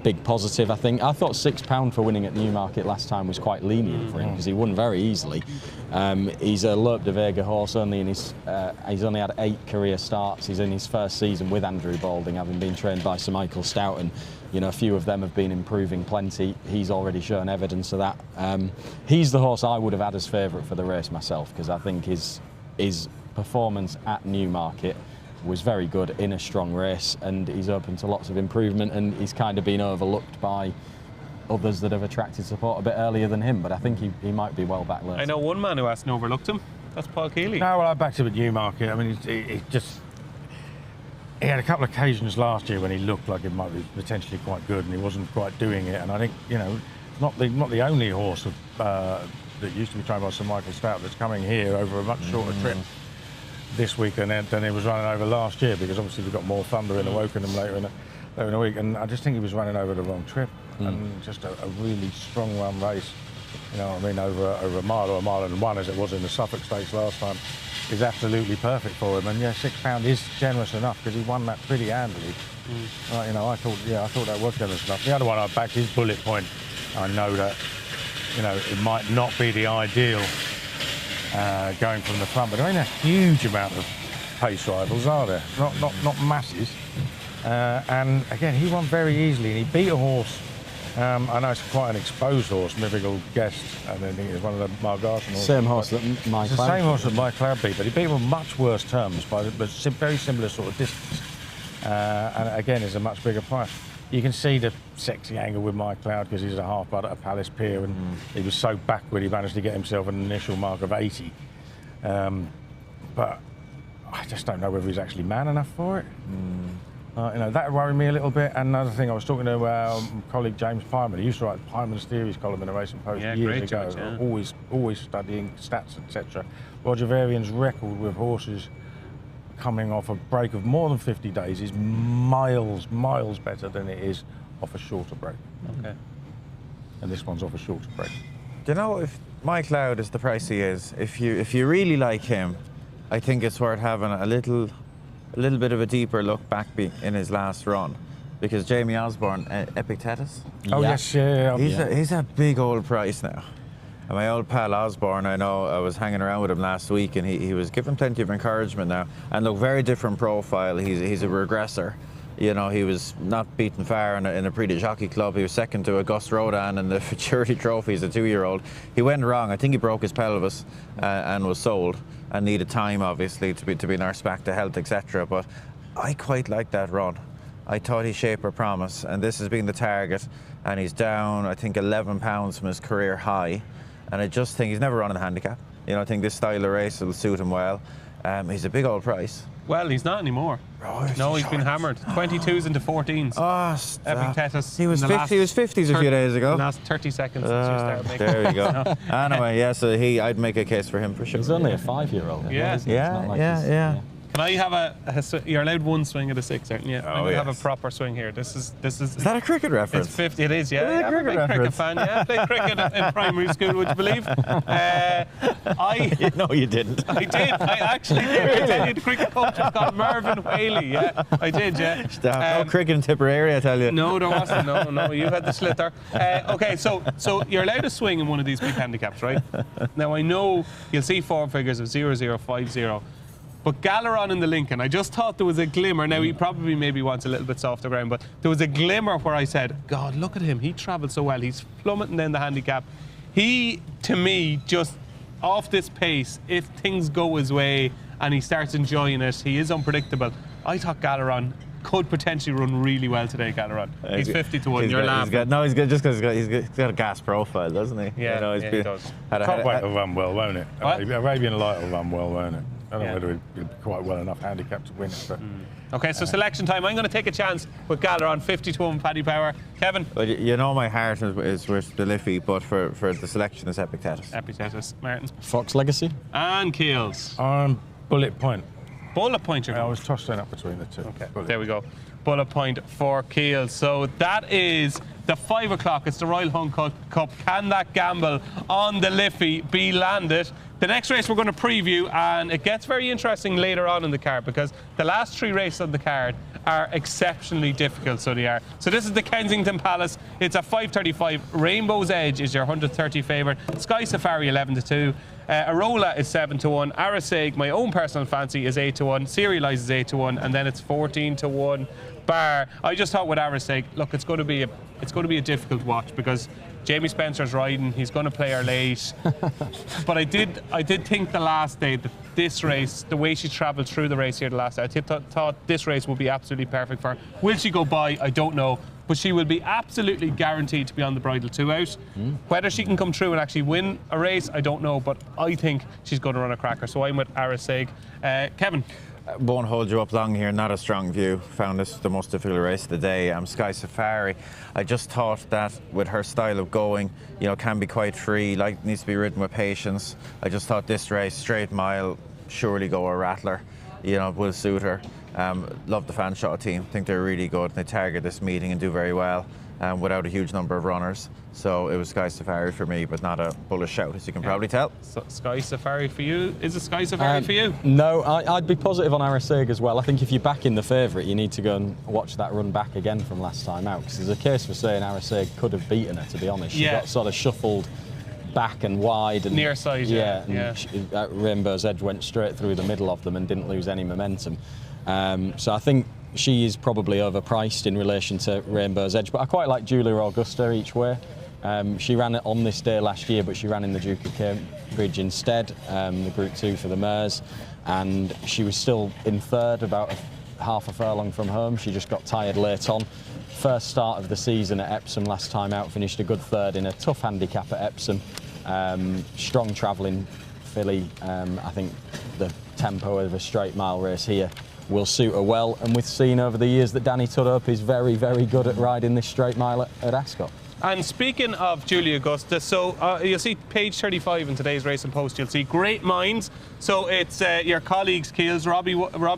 big positive, I think. I thought £6 for winning at Newmarket last time was quite lenient for him, because he won very easily. He's a Lope de Vega horse, he's only had 8 career starts. He's in his first season with Andrew Balding, having been trained by Sir Michael Stout, and a few of them have been improving plenty. He's already shown evidence of that. He's the horse I would have had as favourite for the race myself, because I think his performance at Newmarket was very good in a strong race, and he's open to lots of improvement, and he's kind of been overlooked by others that have attracted support a bit earlier than him, but I think he might be well back later. I know one man who hasn't overlooked him. That's Paul Kealy. No, well, I backed him at Newmarket. I mean, he had a couple of occasions last year when he looked like it might be potentially quite good, and he wasn't quite doing it. And I think, not the only horse that used to be trained by Sir Michael Stoute that's coming here over a much shorter trip this week than he was running over last year, because obviously we've got more Thunder in the Wokingham later in the week, and I just think he was running over the wrong trip, and just a really strong run race. You know what I mean, over a mile or a mile and one, as it was in the Suffolk Stakes last time, is absolutely perfect for him. And yeah, £6 is generous enough because he won that pretty handily. You know, I thought that was generous enough. The other one I backed is Bullet Point. I know that, you know, it might not be the ideal going from the front, but there ain't a huge amount of pace rivals, are there? Not masses. And again, he won very easily, and he beat a horse. I know it's quite an exposed horse, Mythical Guest, and I think it's one of the Mark Garson horses. Same horse that Mike Cloud. It's the same horse that Mike Cloud beat, but he beat him on much worse terms, but very similar sort of distance. And again, is a much bigger price. You can see the sexy angle with Mike Cloud because he's a half-blood at a Palace Pier, and he was so backward he managed to get himself an initial mark of 80. But I just don't know whether he's actually man enough for it. You know, that worried me a little bit. And another thing, I was talking to our colleague James Pyman. He used to write Pyman's Theories column in the Racing Post years ago. Judge, always studying stats, etc. Roger Varian's record with horses coming off a break of more than 50 days is miles better than it is off a shorter break. Okay. And this one's off a shorter break. Do you know, if Mike Cloud is the price he is, if you really like him, I think it's worth having a little bit of a deeper look back in his last run, because Jamie Osborne, Epictetus. Oh yes, yeah. He's a big old price now. And my old pal Osborne, I know, I was hanging around with him last week, and he was given plenty of encouragement now. And look, very different profile. He's a regressor. You know, he was not beaten far in a Prix de Jockey Club. He was second to Auguste Rodin in the Futurity Trophy as a 2-year-old. He went wrong. I think he broke his pelvis and was sold, and needed time, obviously, to be nursed back to health, etc. But I quite like that run. I thought he shaped a promise, and this has been the target. And he's down, I think, 11 pounds from his career high. And I just think he's never run in a handicap. You know, I think this style of race will suit him well. He's a big old price. Well, he's not anymore. No, he's been hammered. 22s into 14s. Oh, Epictetus. He was 50s a few days ago. The last 30 seconds since you started making. There you go. Anyway, yeah, so I'd make a case for him for sure. He's only a 5-year-old. Yeah. Can I have you're allowed one swing at a 6, aren't you? I'm going to have a proper swing here. This is. Is that a cricket reference? It's 50. It is, yeah. I'm a big cricket fan. Yeah, I played cricket in primary school. Would you believe? No, you didn't. I did. I actually did. I tell you, the cricket coach was called Mervyn Whaley. Yeah, I did. Yeah. No cricket in Tipperary, I tell you. No, there wasn't. No, you had the sliotar. Okay, so you're allowed to swing in one of these big handicaps, right? Now I know you'll see 4 figures of 0050. But Galeron in the Lincoln, I just thought there was a glimmer. Now, he probably maybe wants a little bit softer ground, but there was a glimmer where I said, God, look at him. He travelled so well. He's plummeting down the handicap. He, to me, just off this pace, if things go his way and he starts enjoying it, he is unpredictable. I thought Galeron could potentially run really well today, Galeron. He's 50 to 1. You're laughing. He's good just because he's got a gas profile, doesn't he? Yeah, you know, he does. Copweight will run well, won't it? What? Arabian Light will run well, won't it? I don't know whether he'll be quite well enough handicapped to win it. But, Okay, so selection time. I'm going to take a chance with Galeron, 50 to 1, Paddy Power. Kevin? Well, you know my heart is with the Liffey, but for the selection is Epictetus. Epictetus. Martin? Fox Legacy. And Keels? Bullet Point. Bullet Point, I was tossing up between the two. Okay, there we go. Bullet Point for Keels. So that is the 5 o'clock. It's the Royal Hunt Cup. Can that gamble on the Liffey be landed? The next race we're going to preview, and it gets very interesting later on in the card because the last 3 races on the card are exceptionally difficult, so they are. So this is the Kensington Palace. It's a 5:35. Rainbow's Edge is your 130 favourite. Sky Safari 11 to 2. Arola is 7 to 1. Araseg, my own personal fancy, is 8 to 1. Serialize is 8 to 1, and then it's 14 to 1. Bar. I just thought with Araseg, look, it's going to be a difficult watch because Jamie Spencer's riding. He's going to play her late. But I did think the last day that this race, the way she travelled through the race here the last day, I thought this race would be absolutely perfect for her. Will she go by? I don't know. But she will be absolutely guaranteed to be on the bridle 2 out. Whether she can come through and actually win a race, I don't know. But I think she's going to run a cracker. So I'm with Araseg. Kevin? Won't hold you up long here, not a strong view. Found this the most difficult race of the day. Sky Safari, I just thought that with her style of going, can be quite free, needs to be ridden with patience. I just thought this race, straight mile, surely go a rattler, will suit her. Love the Fanshawe team, think they're really good. They target this meeting and do very well without a huge number of runners. So it was Sky Safari for me, but not a bullish shout, as you can probably tell. So Sky Safari for you. Is it Sky Safari for you? No, I'd be positive on Araseg as well. I think if you're backing the favourite, you need to go and watch that run back again from last time out, because there's a case for saying Araseg could have beaten her, to be honest. She got sort of shuffled back and wide. And, near side, Rainbow's Edge went straight through the middle of them and didn't lose any momentum. So I think she is probably overpriced in relation to Rainbow's Edge, but I quite like Julia Augusta each way. She ran it on this day last year, but she ran in the Duke of Cambridge instead, the Group 2 for the mares, and she was still in third, about half a furlong from home. She just got tired late on. First start of the season at Epsom last time out, finished a good third in a tough handicap at Epsom. Strong travelling filly. I think the tempo of a straight mile race here will suit her well, and we've seen over the years that Danny Tudhope is very, very good at riding this straight mile at Ascot. And speaking of Julia Augusta, so you'll see page 35 in today's Racing Post, you'll see great minds. So it's your colleagues, Keels, Robbie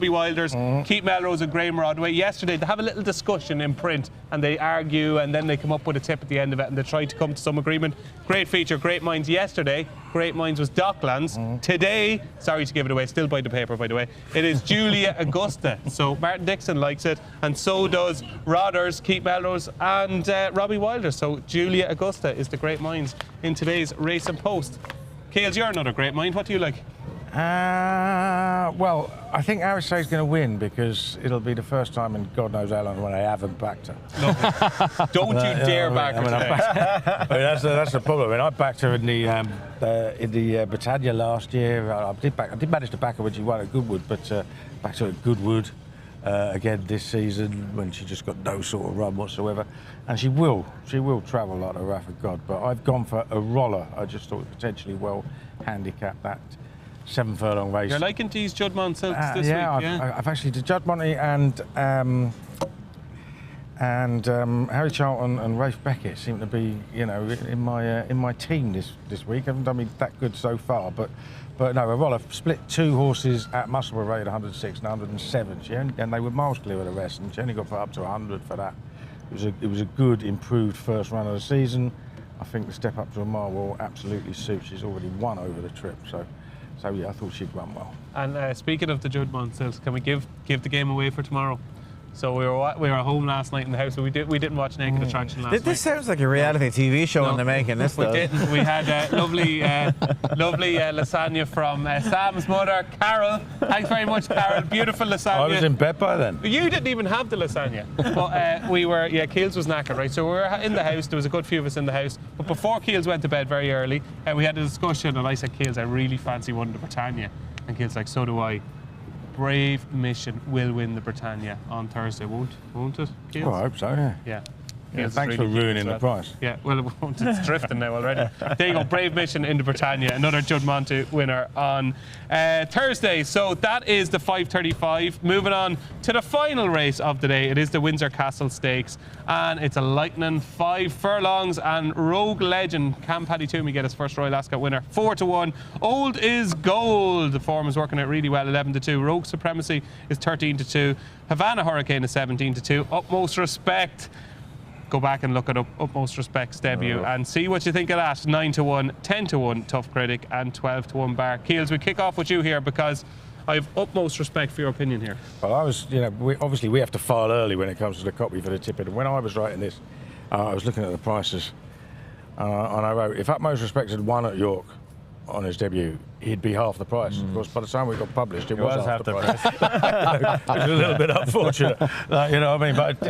Wilders, Keith Melrose and Graham Rodway. Yesterday they have a little discussion in print and they argue and then they come up with a tip at the end of it and they try to come to some agreement. Great feature, Great Minds yesterday. Great Minds was Docklands. Today, sorry to give it away, still buy the paper by the way, it is Julia Augusta. So Martin Dixon likes it and so does Rodders, Keith Melrose and Robbie Wilders. So Julia Augusta is the Great Minds in today's Racing Post. Keels, you're another great mind. What do you like? Well, I think Araseg's going to win because it'll be the first time in God knows how long when I haven't backed her. No. Don't you dare back her today. That's the problem. I backed her in the Britannia last year. I did manage to back her when she won at Goodwood, but backed her at Goodwood again this season when she just got no sort of run whatsoever. And she will travel like a wrath of God. But I've gone for a roller. I just thought potentially well handicapped that 7 furlong race. You're liking these Juddmonte Silks this week, yeah? I've actually the Juddmonte and Harry Charlton and Rafe Beckett seem to be, in my team this week. Haven't done me that good so far, but no, a roller split 2 horses at Musselburgh Raid 106 and 107. And they were miles clear of the rest, and she only got up to 100 for that. It was a good, improved first run of the season. I think the step up to a mile will absolutely suit. She's already won over the trip, so yeah, I thought she'd run well. And speaking of the Juddmonte Silks, can we give the game away for tomorrow? So we were home last night in the house, so we didn't watch Naked Attraction last night. This sounds like a reality TV show in the making. This we didn't. We had lovely lasagna from Sam's mother, Carol. Thanks very much, Carol. Beautiful lasagna. I was in bed by then. You didn't even have the lasagna. But Keels was knackered, right? So we were in the house. There was a good few of us in the house. But before Keels went to bed very early, we had a discussion, and I said, Keels, I really fancy one of the Britannia. And Keels like, so do I. Brave Mission will win the Britannia on Thursday, won't it, Keels? Well, I hope so, yeah. Yeah, thanks for ruining the price. Yeah, well, it won't. It's drifting now already. There you go, Brave Mission in the Britannia, another Juddmonte winner on Thursday. So that is the 5:35. Moving on to the final race of the day. It is the Windsor Castle Stakes, and it's a lightning 5 furlongs. And Rogue Legend, Cam Paddy Toomey, get his first Royal Ascot winner, 4-1. Old is Gold. The form is working out really well, 11-2. Rogue Supremacy is 13-2. Havana Hurricane is 17-2. Utmost Respect. Go back and look at Utmost Respect's debut and see what you think of that. 9-1, 10-1, Tough Critic, and 12-1 Bar. Keels, we kick off with you here because I have utmost respect for your opinion here. Well, I was, obviously we have to file early when it comes to the copy for the tippet. And when I was writing this, I was looking at the prices, and I wrote, if Utmost Respect had won at York on his debut, he'd be half the price. Of course, by the time we got published, it was half the price. It was a little bit unfortunate, But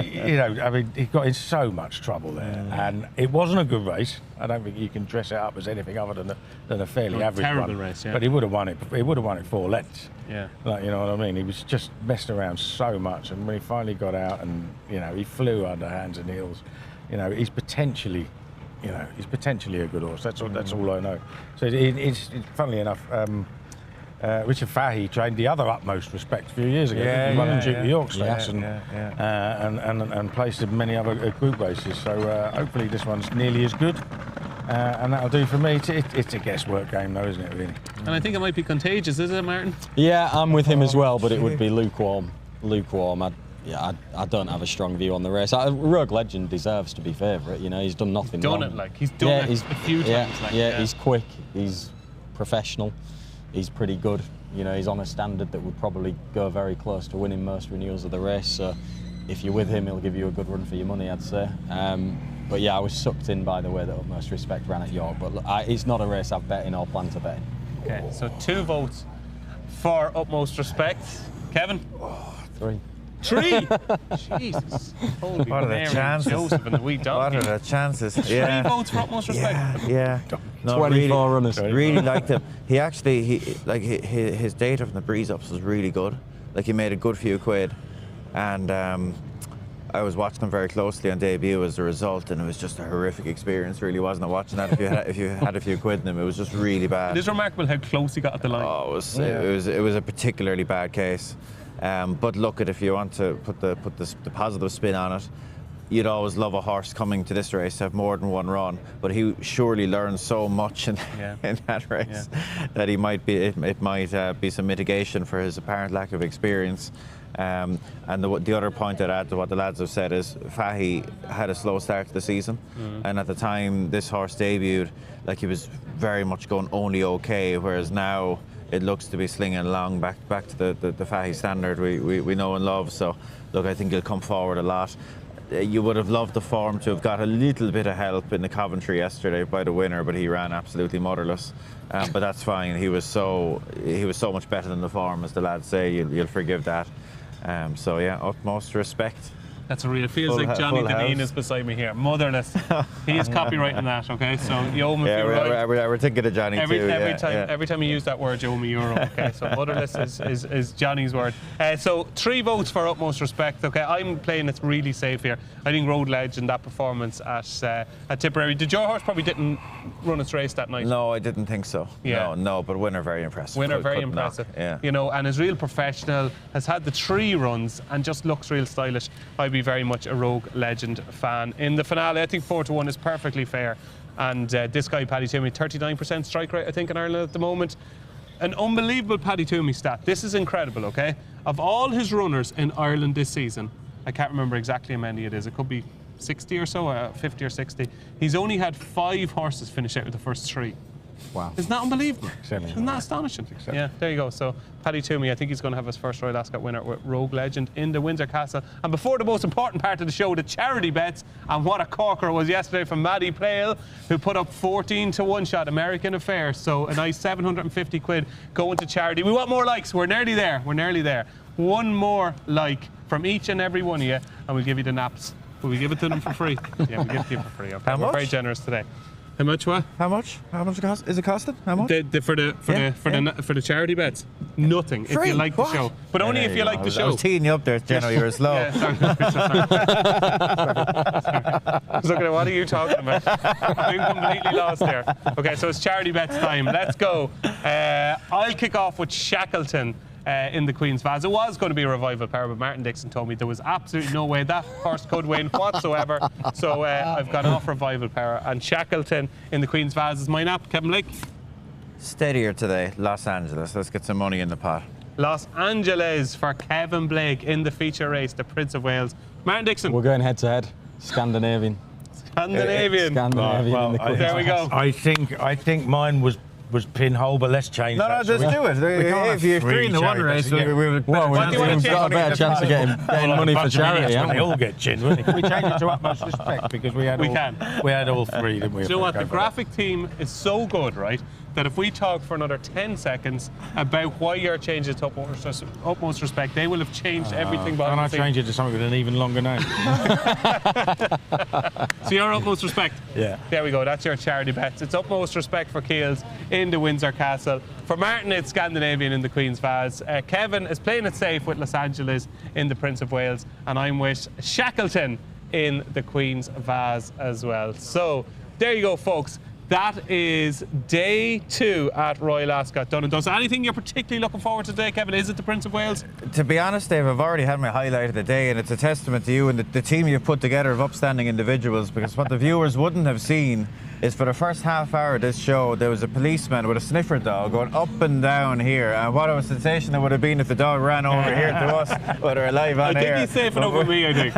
he got in so much trouble there, and it wasn't a good race. I don't think you can dress it up as anything other than a fairly average terrible one. Race, yeah. But he would have won it. He would have won it 4 lengths. Yeah. You know what I mean? He was just messed around so much, and when he finally got out, and he flew under hands and heels. He's potentially. He's potentially a good horse. That's all I know. So it's funnily enough, Richard Fahey trained the other Utmost Respect a few years ago. He won the Duke of York Stakes and placed in many other group races. So hopefully this one's nearly as good. And that'll do for me. It's a guesswork game, though, isn't it, really? And I think it might be contagious, is it, Martin? Yeah, I'm with him as well, but it would be lukewarm. I don't have a strong view on the race. Rogue Legend deserves to be favourite. You know, he's done nothing wrong. He's done it a few times. He's quick. He's professional. He's pretty good. You know, he's on a standard that would probably go very close to winning most renewals of the race. So, if you're with him, he'll give you a good run for your money, I'd say. But yeah, I was sucked in by the way that Utmost Respect ran at York. But look, it's not a race I've bet in or plan to bet in. Okay, so 2 votes for Utmost Respect. Kevin? 3. 3? Jesus. Holy What are the Mary chances? Joseph and the wee donkey. What are the chances? 3 votes for Utmost Respect. Yeah. No, 24 runners. Really liked him. He actually, his data from the breeze ups was really good. Like, he made a good few quid, and I was watching him very closely on debut as a result, and it was just a horrific experience. Really, wasn't it? Watching that if you had a few quid in him, it was just really bad. It is remarkable how close he got at the line. Oh, it was a particularly bad case. But look, if you want to put the positive spin on it, you'd always love a horse coming to this race to have more than one run. But he surely learned so much in that race that it might be some mitigation for his apparent lack of experience. And the other point I'd add to what the lads have said is Fahey had a slow start to the season, and at the time this horse debuted, like, he was very much going only okay, whereas now it looks to be slinging along back to the Fahey standard we know and love. So look, I think he'll come forward a lot. You would have loved the form to have got a little bit of help in the Coventry yesterday by the winner, but he ran absolutely motherless. But that's fine. He was so much better than the form, as the lads say. You'll forgive that. So yeah, Utmost Respect. That's a real. Feels like Johnny Deneen is beside me here. Motherless. He is copywriting that. Okay, so you owe me. We're thinking of Johnny too. Every time you use that word, you owe me euro. Okay, so motherless is Johnny's word. So 3 votes for Utmost Respect. Okay, I'm playing it really safe here. I think Road Legend, that performance at Tipperary. Did your horse probably didn't run its race that night? No, I didn't think so. Yeah. No, but winner very impressive. Winner very impressive. Yeah. You know, and is real professional. Has had the 3 runs and just looks real stylish. I'd be very much a Rogue Legend fan. In the finale, I think 4-1 is perfectly fair. And this guy, Paddy Toomey, 39% strike rate, I think, in Ireland at the moment. An unbelievable Paddy Toomey stat. This is incredible, okay? Of all his runners in Ireland this season, I can't remember exactly how many it is. It could be 60 or so, 50 or 60. He's only had 5 horses finish out with the first 3. Wow. Isn't that unbelievable? Isn't that astonishing? Yeah, there you go. So Paddy Toomey, I think he's going to have his first Royal Ascot winner with Rogue Legend in the Windsor Castle. And before the most important part of the show, the charity bets, and what a corker was yesterday from Maddie Pale, who put up 14-1 shot American Affair. So a nice 750 quid going to charity. We want more likes. We're nearly there. We're nearly there. One more like from each and every one of you, and we'll give you the naps. Will we give it to them for free? Yeah, we'll give it to you for free. Okay. We're very generous today. How much? What? How much? How much is it costing? How much? For the charity bets, nothing. Free? If you like the show, but only if you like the show. I was teeing you up there, Jenno. You were slow. Yeah, sorry. I was looking at what are you talking about? I'm completely lost there. Okay, so it's charity bets time. Let's go. I'll kick off with Shackleton. In the Queen's Vase. It was going to be a revival power, but Martin Dixon told me there was absolutely no way that horse could win whatsoever. So I've gone off revival power. And Shackleton in the Queen's Vase is my nap. Kevin Blake? Steadier today, Los Angeles. Let's get some money in the pot. Los Angeles for Kevin Blake in the feature race, the Prince of Wales. Martin Dixon? We're going head to head. Scandinavian. Scandinavian. Well, there we go. I think mine was pinhole, but let's change that. No, just do it. If you're three in the one race, we've got a better chance of getting money for charity. They all get chin, wouldn't it? Can we change it to Utmost Respect? Because we had all 3, didn't we? Do you know what? The graphic team is so good, right, that if we talk for another 10 seconds about why you're changing to Utmost Respect, they will have changed everything. Can I change it to something with an even longer name? So you're Utmost Respect? Yeah. There we go. That's your charity bets. It's Utmost Respect for Keels in the Windsor Castle. For Martin, it's Scandinavian in the Queen's Vase. Kevin is playing it safe with Los Angeles in the Prince of Wales. And I'm with Shackleton in the Queen's Vase as well. So there you go, folks. That is day 2 at Royal Ascot done and done. So anything you're particularly looking forward to today, Kevin? Is it the Prince of Wales? To be honest, Dave, I've already had my highlight of the day, and it's a testament to you and the team you've put together of upstanding individuals, because what the viewers wouldn't have seen is for the first half hour of this show, there was a policeman with a sniffer dog going up and down here, and what a sensation it would have been if the dog ran over here to us, whether we're live on air. I think he's safe enough with me, I think.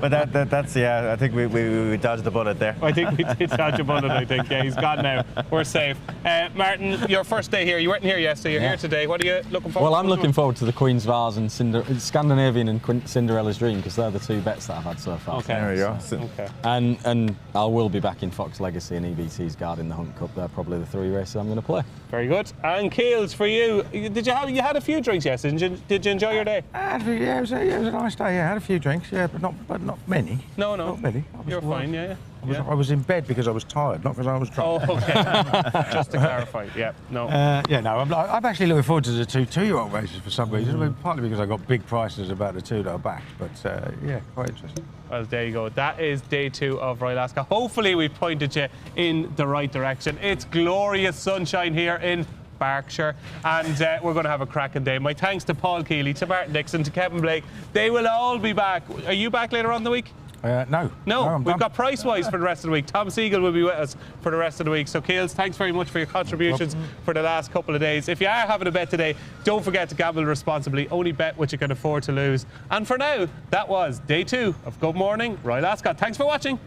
But that's, yeah, I think we dodged the bullet there. I think we did dodge a bullet, I think. Yeah, he's gone now. We're safe. Martin, your first day here. You weren't here yesterday, you're here today. What are you looking forward to? Well, I'm looking forward to the Queen's Vase and Scandinavian and Cinderella's Dream, because they're the 2 bets that I've had so far. Okay. There we go. Okay. And I will be back in Fox Legacy and EBT's Guard in the Hunt Cup. They're probably the 3 races I'm going to play. Very good. And Keels, for you, you had a few drinks yesterday? Did you enjoy your day? Yeah, it was a nice day. Yeah, I had a few drinks. Yeah, but not many. No. Not many. You're fine. Yeah. I was in bed because I was tired, not because I was drunk. Oh, okay. Just to clarify. Yeah. No. I'm actually looking forward to the 2 2-year-old races for some reason. I mean, partly because I got big prices about the 2 that are back, but yeah, quite interesting. Well, there you go. That is day 2 of Royal Ascot. Hopefully we've pointed you in the right direction. It's glorious sunshine here in Berkshire, and we're going to have a cracking day. My thanks to Paul Kealy, to Martin Dixon, to Kevin Blake. They will all be back. Are you back later on in the week? No, we've got Price-Wise for the rest of the week. Tom Siegel will be with us for the rest of the week. So, Keels, thanks very much for your contributions for the last couple of days. If you are having a bet today, don't forget to gamble responsibly. Only bet what you can afford to lose. And for now, that was day 2 of Good Morning Royal Ascot. Thanks for watching.